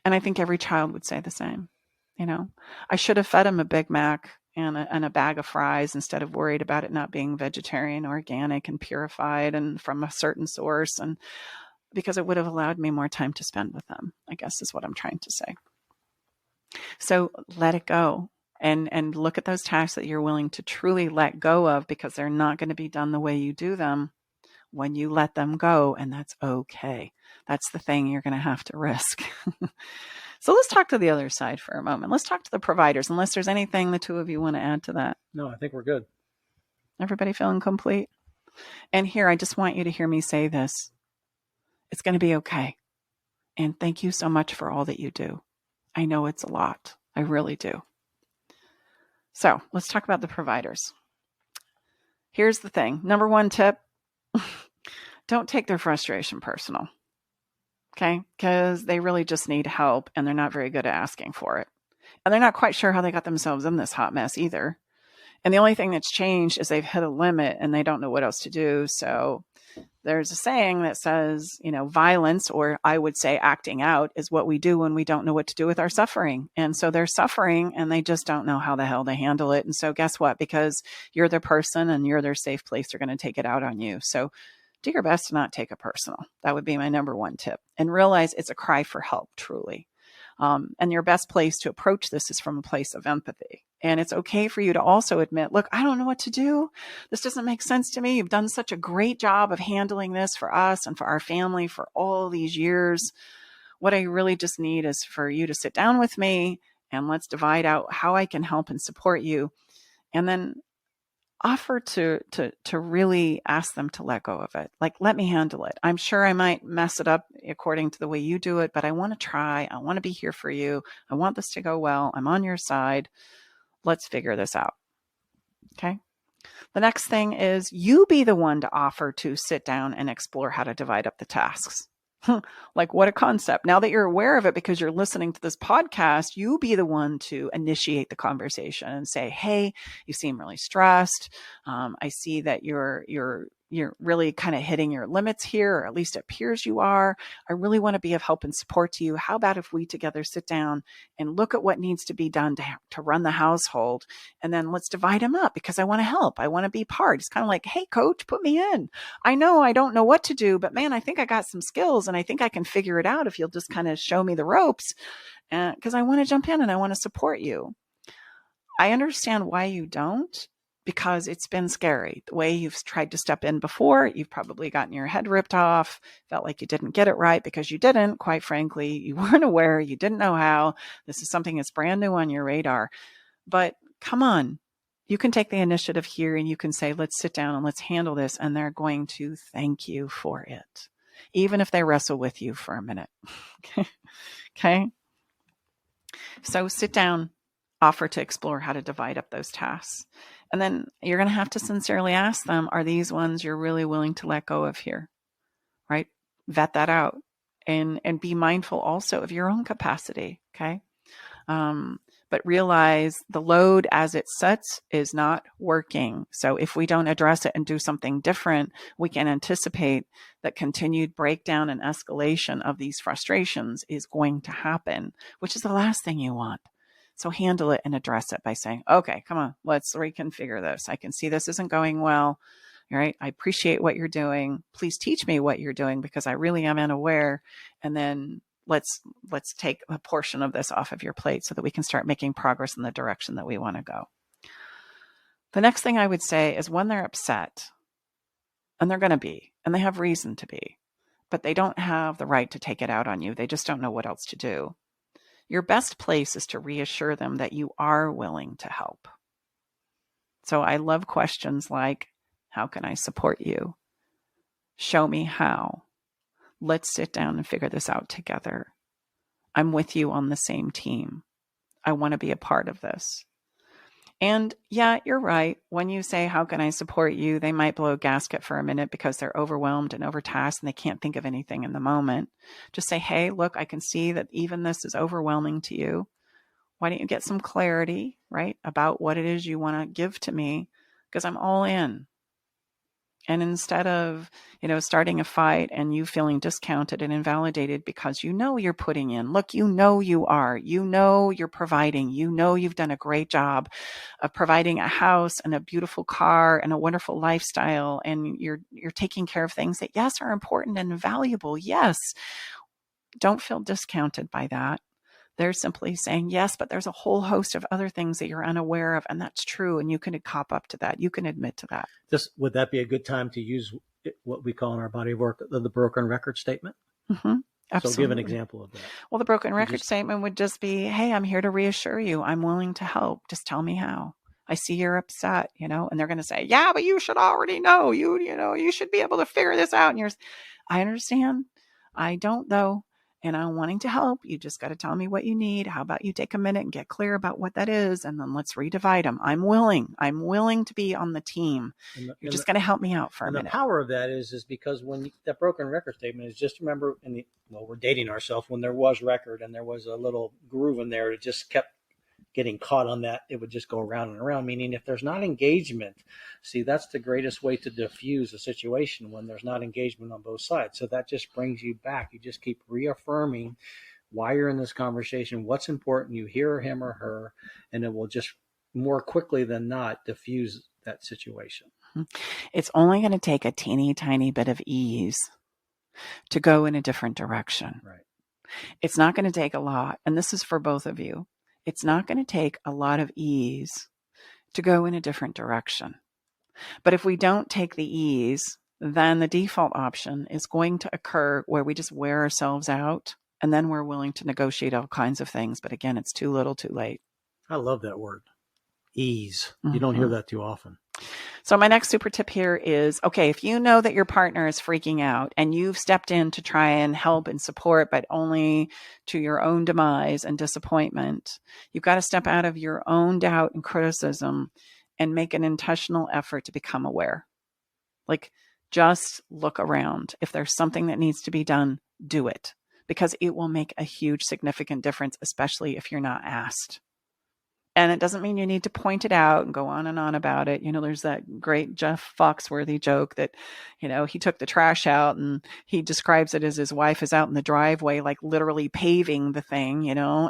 And I think every child would say the same. You know, I should have fed him a Big Mac and a bag of fries instead of worried about it not being vegetarian, organic, and purified and from a certain source. And because it would have allowed me more time to spend with them, I guess is what I'm trying to say. So let it go and look at those tasks that you're willing to truly let go of because they're not going to be done the way you do them when you let them go. And that's okay. That's the thing you're going to have to risk. So let's talk to the other side for a moment. Let's talk to the providers, unless there's anything the two of you want to add to that. No, I think we're good. Everybody feeling complete? And here, I just want you to hear me say this. It's going to be okay. And thank you so much for all that you do. I know it's a lot. I really do. So let's talk about the providers. Here's the thing. Number one tip, don't take their frustration personal. Okay? Because they really just need help and they're not very good at asking for it. And they're not quite sure how they got themselves in this hot mess either. And the only thing that's changed is they've hit a limit and they don't know what else to do. So there's a saying that says, you know, violence, or I would say acting out, is what we do when we don't know what to do with our suffering. And so they're suffering and they just don't know how the hell to handle it. And so guess what? Because you're their person and you're their safe place, they're going to take it out on you. So do your best to not take it personal. That would be my number one tip. And realize it's a cry for help, truly. And your best place to approach this is from a place of empathy. And it's okay for you to also admit, look, I don't know what to do. This doesn't make sense to me. You've done such a great job of handling this for us and for our family for all these years. What I really just need is for you to sit down with me and let's divide out how I can help and support you. And then offer to really ask them to let go of it. Like, let me handle it. I'm sure I might mess it up according to the way you do it, but I want to try. I want to be here for you. I want this to go well. I'm on your side. Let's figure this out. Okay. The next thing is you be the one to offer to sit down and explore how to divide up the tasks. Like, what a concept. Now that you're aware of it because you're listening to this podcast, you be the one to initiate the conversation and say, hey, you seem really stressed. I see that you're really kind of hitting your limits here, or at least it appears you are. I really want to be of help and support to you. How about if we together sit down and look at what needs to be done to run the household, and then let's divide them up because I want to help. I want to be part. It's kind of like, hey, coach, put me in. I know I don't know what to do, but man, I think I got some skills and I think I can figure it out if you'll just kind of show me the ropes, because I want to jump in and I want to support you. I understand why you don't, because it's been scary. The way you've tried to step in before, you've probably gotten your head ripped off, felt like you didn't get it right because you didn't, quite frankly. You weren't aware, you didn't know how. This is something that's brand new on your radar. But come on, you can take the initiative here and you can say, let's sit down and let's handle this. And they're going to thank you for it, even if they wrestle with you for a minute. Okay. So sit down, offer to explore how to divide up those tasks. And then you're going to have to sincerely ask them, are these ones you're really willing to let go of here? Right? Vet that out and be mindful also of your own capacity. Okay. But realize the load as it sets is not working. So if we don't address it and do something different, we can anticipate that continued breakdown and escalation of these frustrations is going to happen, which is the last thing you want. So handle it and address it by saying, okay, come on, let's reconfigure this. I can see this isn't going well. All right. I appreciate what you're doing. Please teach me what you're doing because I really am unaware. And then let's take a portion of this off of your plate so that we can start making progress in the direction that we want to go. The next thing I would say is when they're upset, and they're going to be, and they have reason to be, but they don't have the right to take it out on you. They just don't know what else to do. Your best place is to reassure them that you are willing to help. So I love questions like, how can I support you? Show me how. Let's sit down and figure this out together. I'm with you on the same team. I want to be a part of this. And yeah, you're right. When you say, how can I support you? They might blow a gasket for a minute because they're overwhelmed and overtasked and they can't think of anything in the moment. Just say, hey, look, I can see that even this is overwhelming to you. Why don't you get some clarity, right, about what it is you want to give to me? Because I'm all in. And instead of, starting a fight and you feeling discounted and invalidated because you're putting in, look, you are, you're providing, you've done a great job of providing a house and a beautiful car and a wonderful lifestyle. And you're taking care of things that, yes, are important and valuable. Yes. Don't feel discounted by that. They're simply saying, yes, but there's a whole host of other things that you're unaware of. And that's true. And you can cop up to that. You can admit to that. Would that be a good time to use what we call in our body of work, the broken record statement? Mm-hmm. Absolutely. So give an example of that. Well, the broken record statement would just be, hey, I'm here to reassure you. I'm willing to help. Just tell me how. I see you're upset, and they're going to say, yeah, but you should already know, you should be able to figure this out. And I understand. I don't though. And I'm wanting to help. You just got to tell me what you need. How about you take a minute and get clear about what that is? And then let's redivide them. I'm willing to be on the team. You're just going to help me out for a minute. The power of that is because when that broken record statement is, just remember we're dating ourselves, when there was record and there was a little groove in there, it just kept getting caught on that. It would just go around and around, meaning if there's not engagement, see, that's the greatest way to diffuse a situation, when there's not engagement on both sides. So that just brings you back. You just keep reaffirming why you're in this conversation, what's important. You hear him or her, and it will just more quickly than not diffuse that situation. It's only going to take a teeny tiny bit of ease to go in a different direction. Right. It's not going to take a lot. And this is for both of you. It's not going to take a lot of ease to go in a different direction. But if we don't take the ease, then the default option is going to occur where we just wear ourselves out, and then we're willing to negotiate all kinds of things. But again, it's too little, too late. I love that word, ease. You don't hear that too often. So my next super tip here is, okay, if you know that your partner is freaking out and you've stepped in to try and help and support, but only to your own demise and disappointment, you've got to step out of your own doubt and criticism and make an intentional effort to become aware. Like, just look around. If there's something that needs to be done, do it, because it will make a huge, significant difference, especially if you're not asked. And it doesn't mean you need to point it out and go on and on about it. You know, there's that great Jeff Foxworthy joke that, you know, he took the trash out and he describes it as his wife is out in the driveway, like literally paving the thing, you know,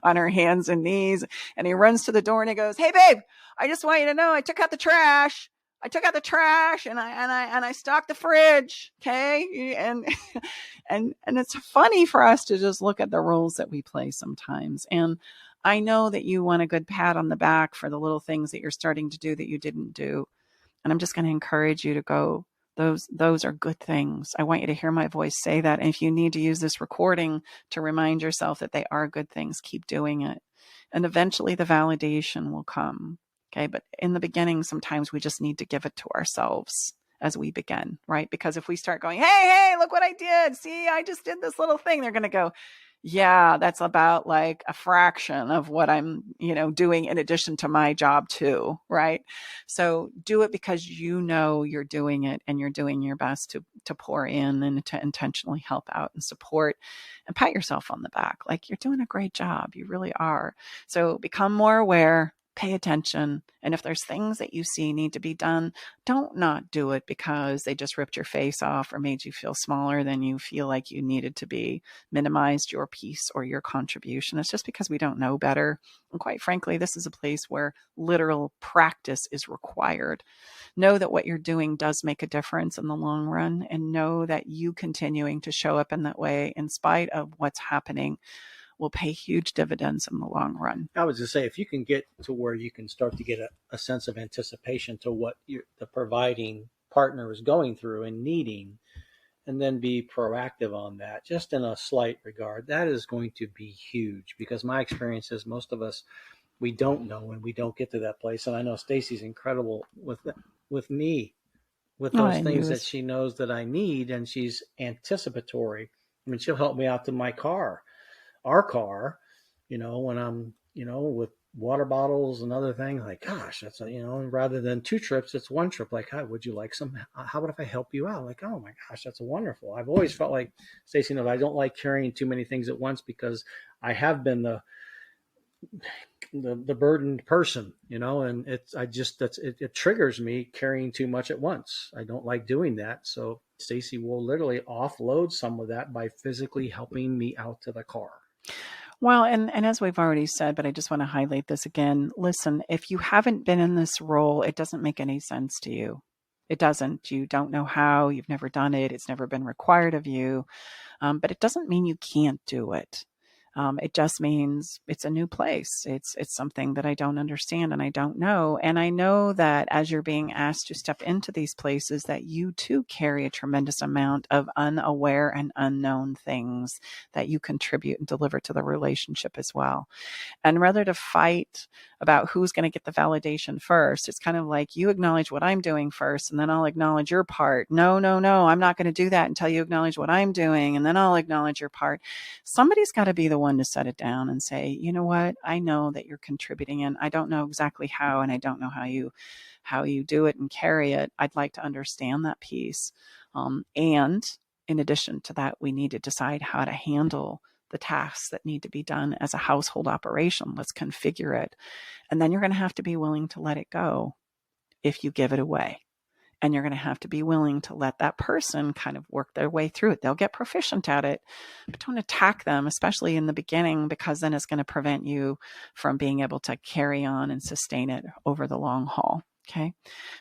on her hands and knees. And he runs to the door and he goes, "Hey, babe, I just want you to know I took out the trash. I took out the trash and I stocked the fridge." Okay. And it's funny for us to just look at the roles that we play sometimes. And I know that you want a good pat on the back for the little things that you're starting to do that you didn't do. And I'm just going to encourage you to go, those are good things. I want you to hear my voice say that. And if you need to use this recording to remind yourself that they are good things, keep doing it. And eventually the validation will come. Okay. But in the beginning, sometimes we just need to give it to ourselves as we begin, right? Because if we start going, hey, look what I did. See, I just did this little thing. They're going to go, yeah, that's about like a fraction of what I'm, you know, doing in addition to my job too, right? So do it because you know you're doing it and you're doing your best to pour in and to intentionally help out and support and pat yourself on the back. Like, you're doing a great job. You really are. So become more aware. Pay attention. And if there's things that you see need to be done, don't not do it because they just ripped your face off or made you feel smaller than you feel like you needed to be, minimized your piece or your contribution. It's just because we don't know better. And quite frankly, this is a place where literal practice is required. Know that what you're doing does make a difference in the long run, and know that you continuing to show up in that way in spite of what's happening will pay huge dividends in the long run. I would just say, if you can get to where you can start to get a sense of anticipation to what the providing partner is going through and needing, and then be proactive on that, just in a slight regard, that is going to be huge. Because my experience is most of us, we don't know and we don't get to that place. And I know Stacy's incredible with me, with those things that she knows that I need, and she's anticipatory. I mean, she'll help me out to our car, you know, when I'm, you know, with water bottles and other things, like, gosh, that's you know, rather than 2 trips, it's 1 trip. Like, hi, would you like some? How about if I help you out? Like, oh my gosh, that's wonderful. I've always felt like, Stacey knows, I don't like carrying too many things at once because I have been the burdened person, you know, and it triggers me carrying too much at once. I don't like doing that. So Stacey will literally offload some of that by physically helping me out to the car. Well, and as we've already said, but I just want to highlight this again. Listen, if you haven't been in this role, it doesn't make any sense to you. It doesn't. You don't know how. You've never done it. It's never been required of you. But it doesn't mean you can't do it. It just means it's a new place. It's something that I don't understand and I don't know. And I know that as you're being asked to step into these places, that you too carry a tremendous amount of unaware and unknown things that you contribute and deliver to the relationship as well. And rather to fight about who's going to get the validation first, it's kind of like, you acknowledge what I'm doing first, and then I'll acknowledge your part. No, I'm not going to do that until you acknowledge what I'm doing, and then I'll acknowledge your part. Somebody's got to be the one to set it down and say, you know what, I know that you're contributing, and I don't know exactly how, and I don't know how you do it and carry it. I'd like to understand that piece. And in addition to that, we need to decide how to handle the tasks that need to be done as a household operation. Let's configure it. And then you're going to have to be willing to let it go if you give it away. And you're going to have to be willing to let that person kind of work their way through it. They'll get proficient at it, but don't attack them, especially in the beginning, because then it's going to prevent you from being able to carry on and sustain it over the long haul. Okay.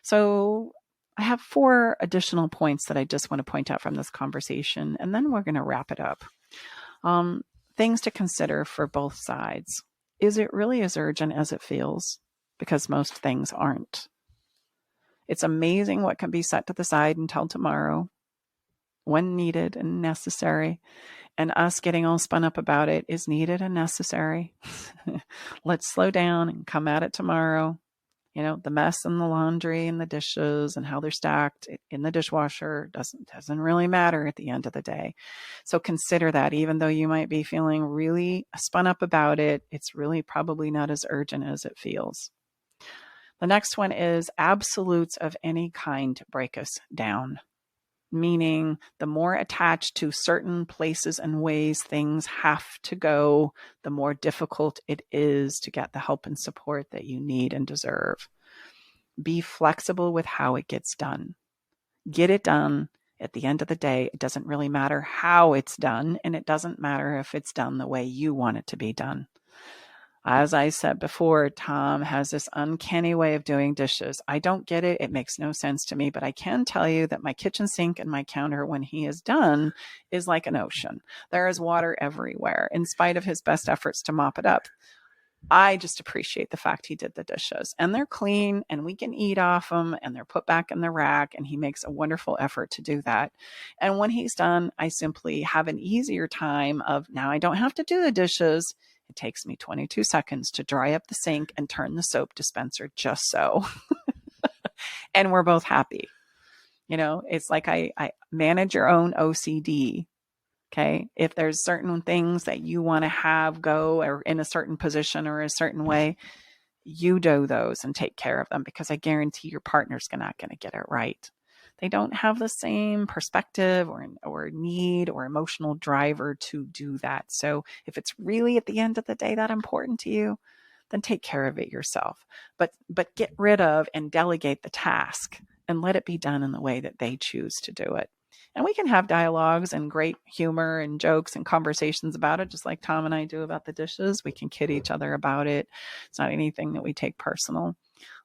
So I have 4 additional points that I just want to point out from this conversation, and then we're going to wrap it up. Things to consider for both sides. Is it really as urgent as it feels? Because most things aren't. It's amazing what can be set to the side until tomorrow when needed and necessary. And us getting all spun up about it is needed and necessary. Let's slow down and come at it tomorrow. You know, the mess and the laundry and the dishes and how they're stacked in the dishwasher doesn't really matter at the end of the day. So consider that, even though you might be feeling really spun up about it, it's really probably not as urgent as it feels. The next one is absolutes of any kind break us down, meaning the more attached to certain places and ways things have to go, the more difficult it is to get the help and support that you need and deserve. Be flexible with how it gets done. Get it done. At the end of the day, it doesn't really matter how it's done, and it doesn't matter if it's done the way you want it to be done. As I said before, Tom has this uncanny way of doing dishes. I don't get it. It makes no sense to me, but I can tell you that my kitchen sink and my counter, when he is done, is like an ocean. There is water everywhere, in spite of his best efforts to mop it up. I just appreciate the fact he did the dishes, and they're clean and we can eat off them and they're put back in the rack, and he makes a wonderful effort to do that. And when he's done, I simply have an easier time of, now I don't have to do the dishes. It takes me 22 seconds to dry up the sink and turn the soap dispenser just so. And we're both happy. You know, it's like I manage your own OCD. Okay. If there's certain things that you want to have go or in a certain position or a certain way, you do those and take care of them, because I guarantee your partner's not going to get it right. They don't have the same perspective or need or emotional driver to do that. So if it's really at the end of the day that important to you, then take care of it yourself. But get rid of and delegate the task and let it be done in the way that they choose to do it. And we can have dialogues and great humor and jokes and conversations about it, just like Tom and I do about the dishes. We can kid each other about it. It's not anything that we take personal,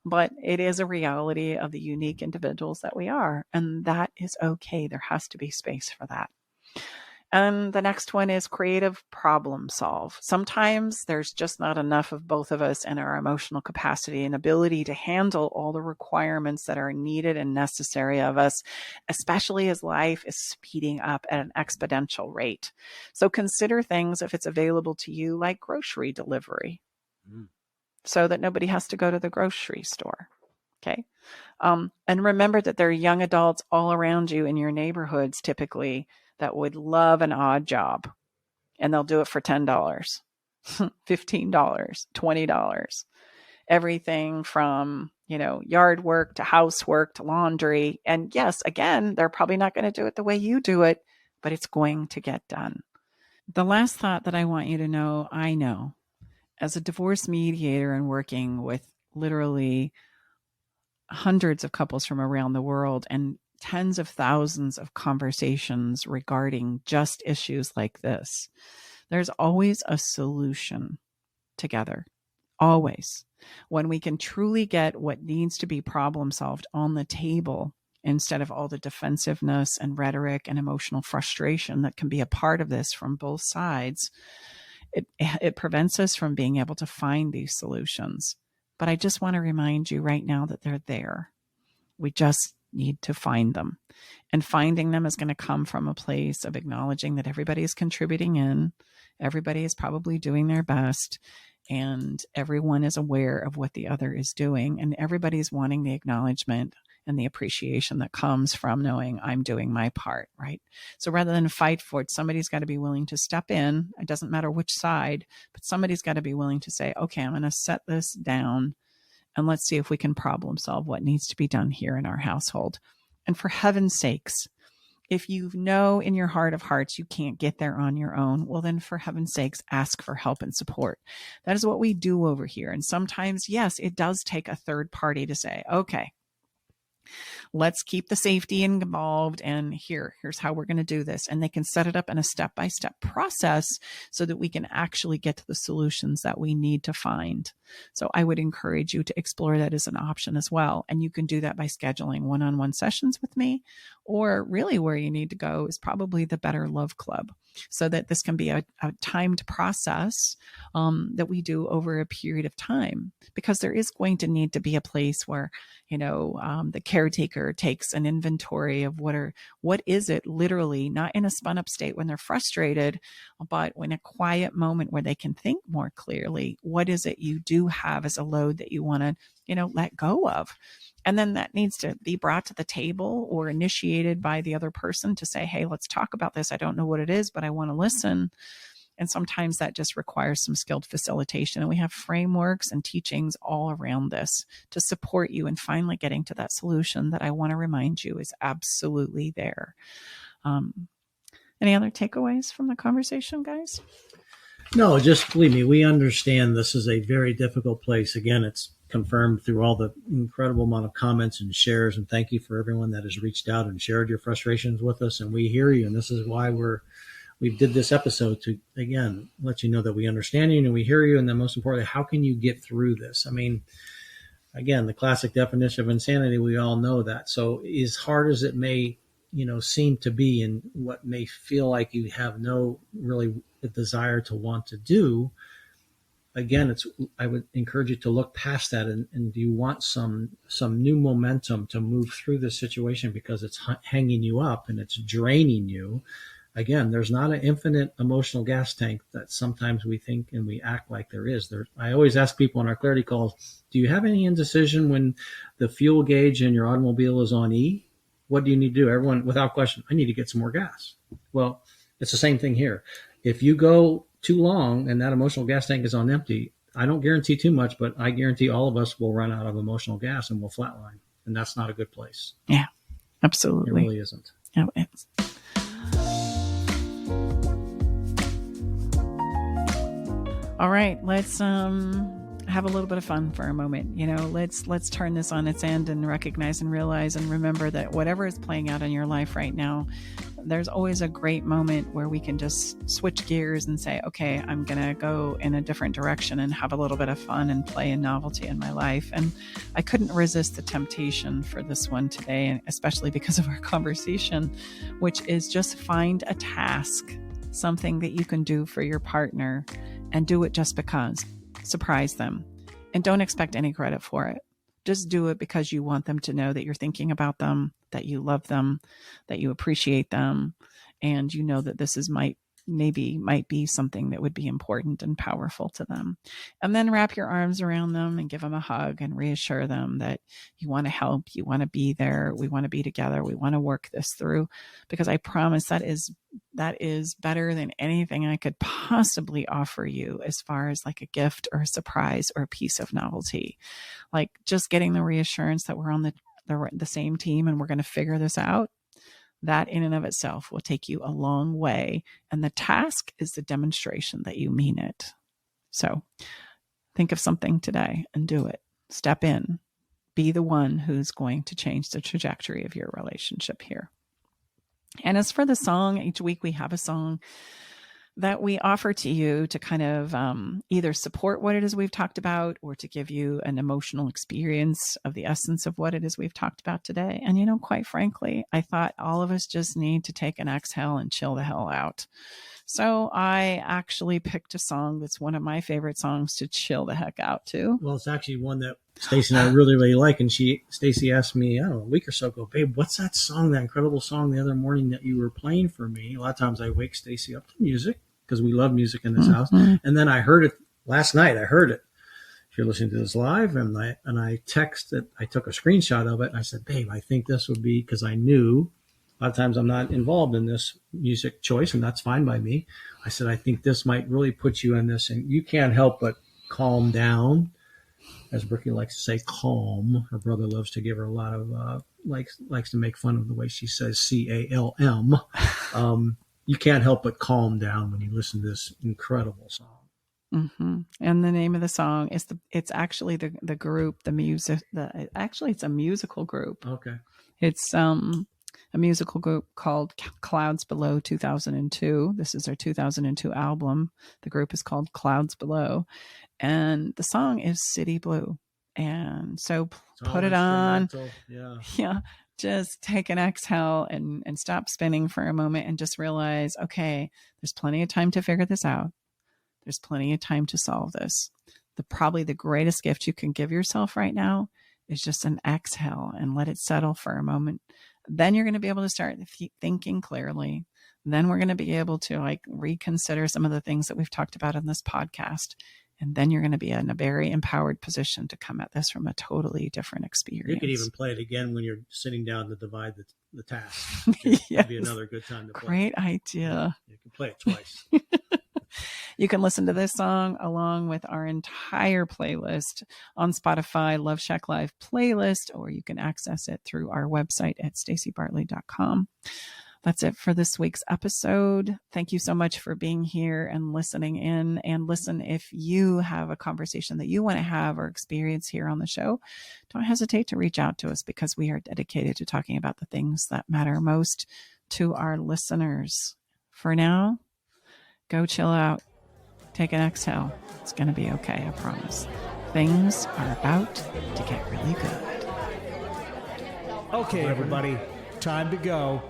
but it is a reality of the unique individuals that we are. And that is okay. There has to be space for that. And the next one is creative problem solve. Sometimes there's just not enough of both of us in our emotional capacity and ability to handle all the requirements that are needed and necessary of us, especially as life is speeding up at an exponential rate. So consider things, if it's available to you, like grocery delivery, so that nobody has to go to the grocery store. Okay. And remember that there are young adults all around you in your neighborhoods typically that would love an odd job, and they'll do it for $10, $15, $20, everything from, yard work to housework to laundry. And yes, again, they're probably not going to do it the way you do it, but it's going to get done. The last thought that I want you to know, I know as a divorce mediator and working with literally hundreds of couples from around the world and tens of thousands of conversations regarding just issues like this, there's always a solution together. Always. When we can truly get what needs to be problem solved on the table, instead of all the defensiveness and rhetoric and emotional frustration that can be a part of this from both sides, it prevents us from being able to find these solutions. But I just want to remind you right now that they're there. We just need to find them. And finding them is going to come from a place of acknowledging that everybody is contributing in, everybody is probably doing their best, and everyone is aware of what the other is doing, and everybody's wanting the acknowledgement and the appreciation that comes from knowing I'm doing my part, right? So rather than fight for it, somebody's got to be willing to step in. It doesn't matter which side, but somebody's got to be willing to say, okay, I'm going to set this down and let's see if we can problem solve what needs to be done here in our household. And for heaven's sakes, if you know in your heart of hearts you can't get there on your own, well then for heaven's sakes, ask for help and support. That is what we do over here. And sometimes, yes, it does take a third party to say, okay, let's keep the safety involved. And here's how we're going to do this. And they can set it up in a step-by-step process so that we can actually get to the solutions that we need to find. So I would encourage you to explore that as an option as well. And you can do that by scheduling one-on-one sessions with me, or really where you need to go is probably the Better Love Club, so that this can be a timed process that we do over a period of time, because there is going to need to be a place where, the caretaker takes an inventory of what is it literally, not in a spun up state when they're frustrated, but when a quiet moment where they can think more clearly, what is it you do have as a load that you want to, let go of? And then that needs to be brought to the table or initiated by the other person to say, hey, let's talk about this. I don't know what it is, but I want to listen. And sometimes that just requires some skilled facilitation. And we have frameworks and teachings all around this to support you in finally getting to that solution that I want to remind you is absolutely there. Any other takeaways from the conversation, guys? No, just believe me, we understand this is a very difficult place. Again, it's confirmed through all the incredible amount of comments and shares. And thank you for everyone that has reached out and shared your frustrations with us. And we hear you. And this is why we did this episode, to, again, let you know that we understand you and we hear you. And then most importantly, how can you get through this? I mean, again, the classic definition of insanity, we all know that. So as hard as it may, seem to be, and what may feel like you have no really desire to want to do, again, I would encourage you to look past that and do you want some new momentum to move through this situation, because it's hanging you up and it's draining you. Again, there's not an infinite emotional gas tank that sometimes we think and we act like there is. I always ask people on our clarity calls, do you have any indecision when the fuel gauge in your automobile is on E? What do you need to do? Everyone, without question, I need to get some more gas. Well, it's the same thing here. If you go too long and that emotional gas tank is on empty, I don't guarantee too much, but I guarantee all of us will run out of emotional gas and we'll flatline. And that's not a good place. Yeah, absolutely. It really isn't. No, it's... All right, let's have a little bit of fun for a moment. Let's turn this on its end and recognize and realize and remember that whatever is playing out in your life right now, there's always a great moment where we can just switch gears and say, okay, I'm going to go in a different direction and have a little bit of fun and play and novelty in my life. And I couldn't resist the temptation for this one today, especially because of our conversation, which is just find a task, something that you can do for your partner, and do it just because. Surprise them. And don't expect any credit for it. Just do it because you want them to know that you're thinking about them, that you love them, that you appreciate them, and you know that this is might be something that would be important and powerful to them. And then wrap your arms around them and give them a hug and reassure them that you want to help, you want to be there, we want to be together, we want to work this through, because I promise that is better than anything I could possibly offer you as far as like a gift or a surprise or a piece of novelty. Like just getting the reassurance that we're on the same team and we're going to figure this out. That in and of itself will take you a long way. And the task is the demonstration that you mean it. So think of something today and do it. Step in. Be the one who's going to change the trajectory of your relationship here. And as for the song, each week we have a song that we offer to you to kind of either support what it is we've talked about or to give you an emotional experience of the essence of what it is we've talked about today. And, quite frankly, I thought all of us just need to take an exhale and chill the hell out. So I actually picked a song that's one of my favorite songs to chill the heck out to. Well, it's actually one that Stacy and I really, really like. And Stacy asked me, I don't know, a week or so ago, babe, what's that song, that incredible song the other morning that you were playing for me? A lot of times I wake Stacy up to music because we love music in this house. And then I heard it last night. I heard it. If you're listening to this live, and I texted, I took a screenshot of it. And I said, babe, I think this would be, because I knew a lot of times I'm not involved in this music choice, and that's fine by me. I said, I think this might really put you in this, and you can't help but calm down. As Brookie likes to say, calm. Her brother loves to give her a lot of, likes to make fun of the way she says CALM. You can't help but calm down when you listen to this incredible song. Mm-hmm. And the name of the song is it's actually the group, the music, it's a musical group. Okay. It's a musical group called Clouds Below 2002. This is their 2002 album. The group is called Clouds Below, and the song is City Blue. And so put it on. Yeah. Just take an exhale and stop spinning for a moment and just realize, okay, there's plenty of time to figure this out. There's plenty of time to solve this. Probably the greatest gift you can give yourself right now is just an exhale and let it settle for a moment. Then you're going to be able to start thinking clearly. Then we're going to be able to like reconsider some of the things that we've talked about in this podcast. And then you're going to be in a very empowered position to come at this from a totally different experience. You could even play it again when you're sitting down to divide the task. Yes. That'd be another good time to play. Great idea. You can play it twice. You can listen to this song along with our entire playlist on Spotify, Love Shack Live playlist, or you can access it through our website at staceybartley.com. That's it for this week's episode. Thank you so much for being here and listening in. And listen, if you have a conversation that you want to have or experience here on the show, don't hesitate to reach out to us, because we are dedicated to talking about the things that matter most to our listeners. For now, go chill out. Take an exhale. It's going to be okay, I promise. Things are about to get really good. Okay, everybody, time to go.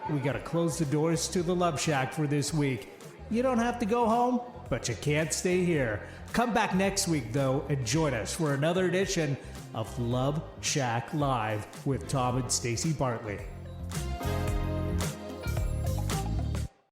We got to close the doors to the Love Shack for this week. You don't have to go home, but you can't stay here. Come back next week, though, and join us for another edition of Love Shack Live with Tom and Stacey Bartley.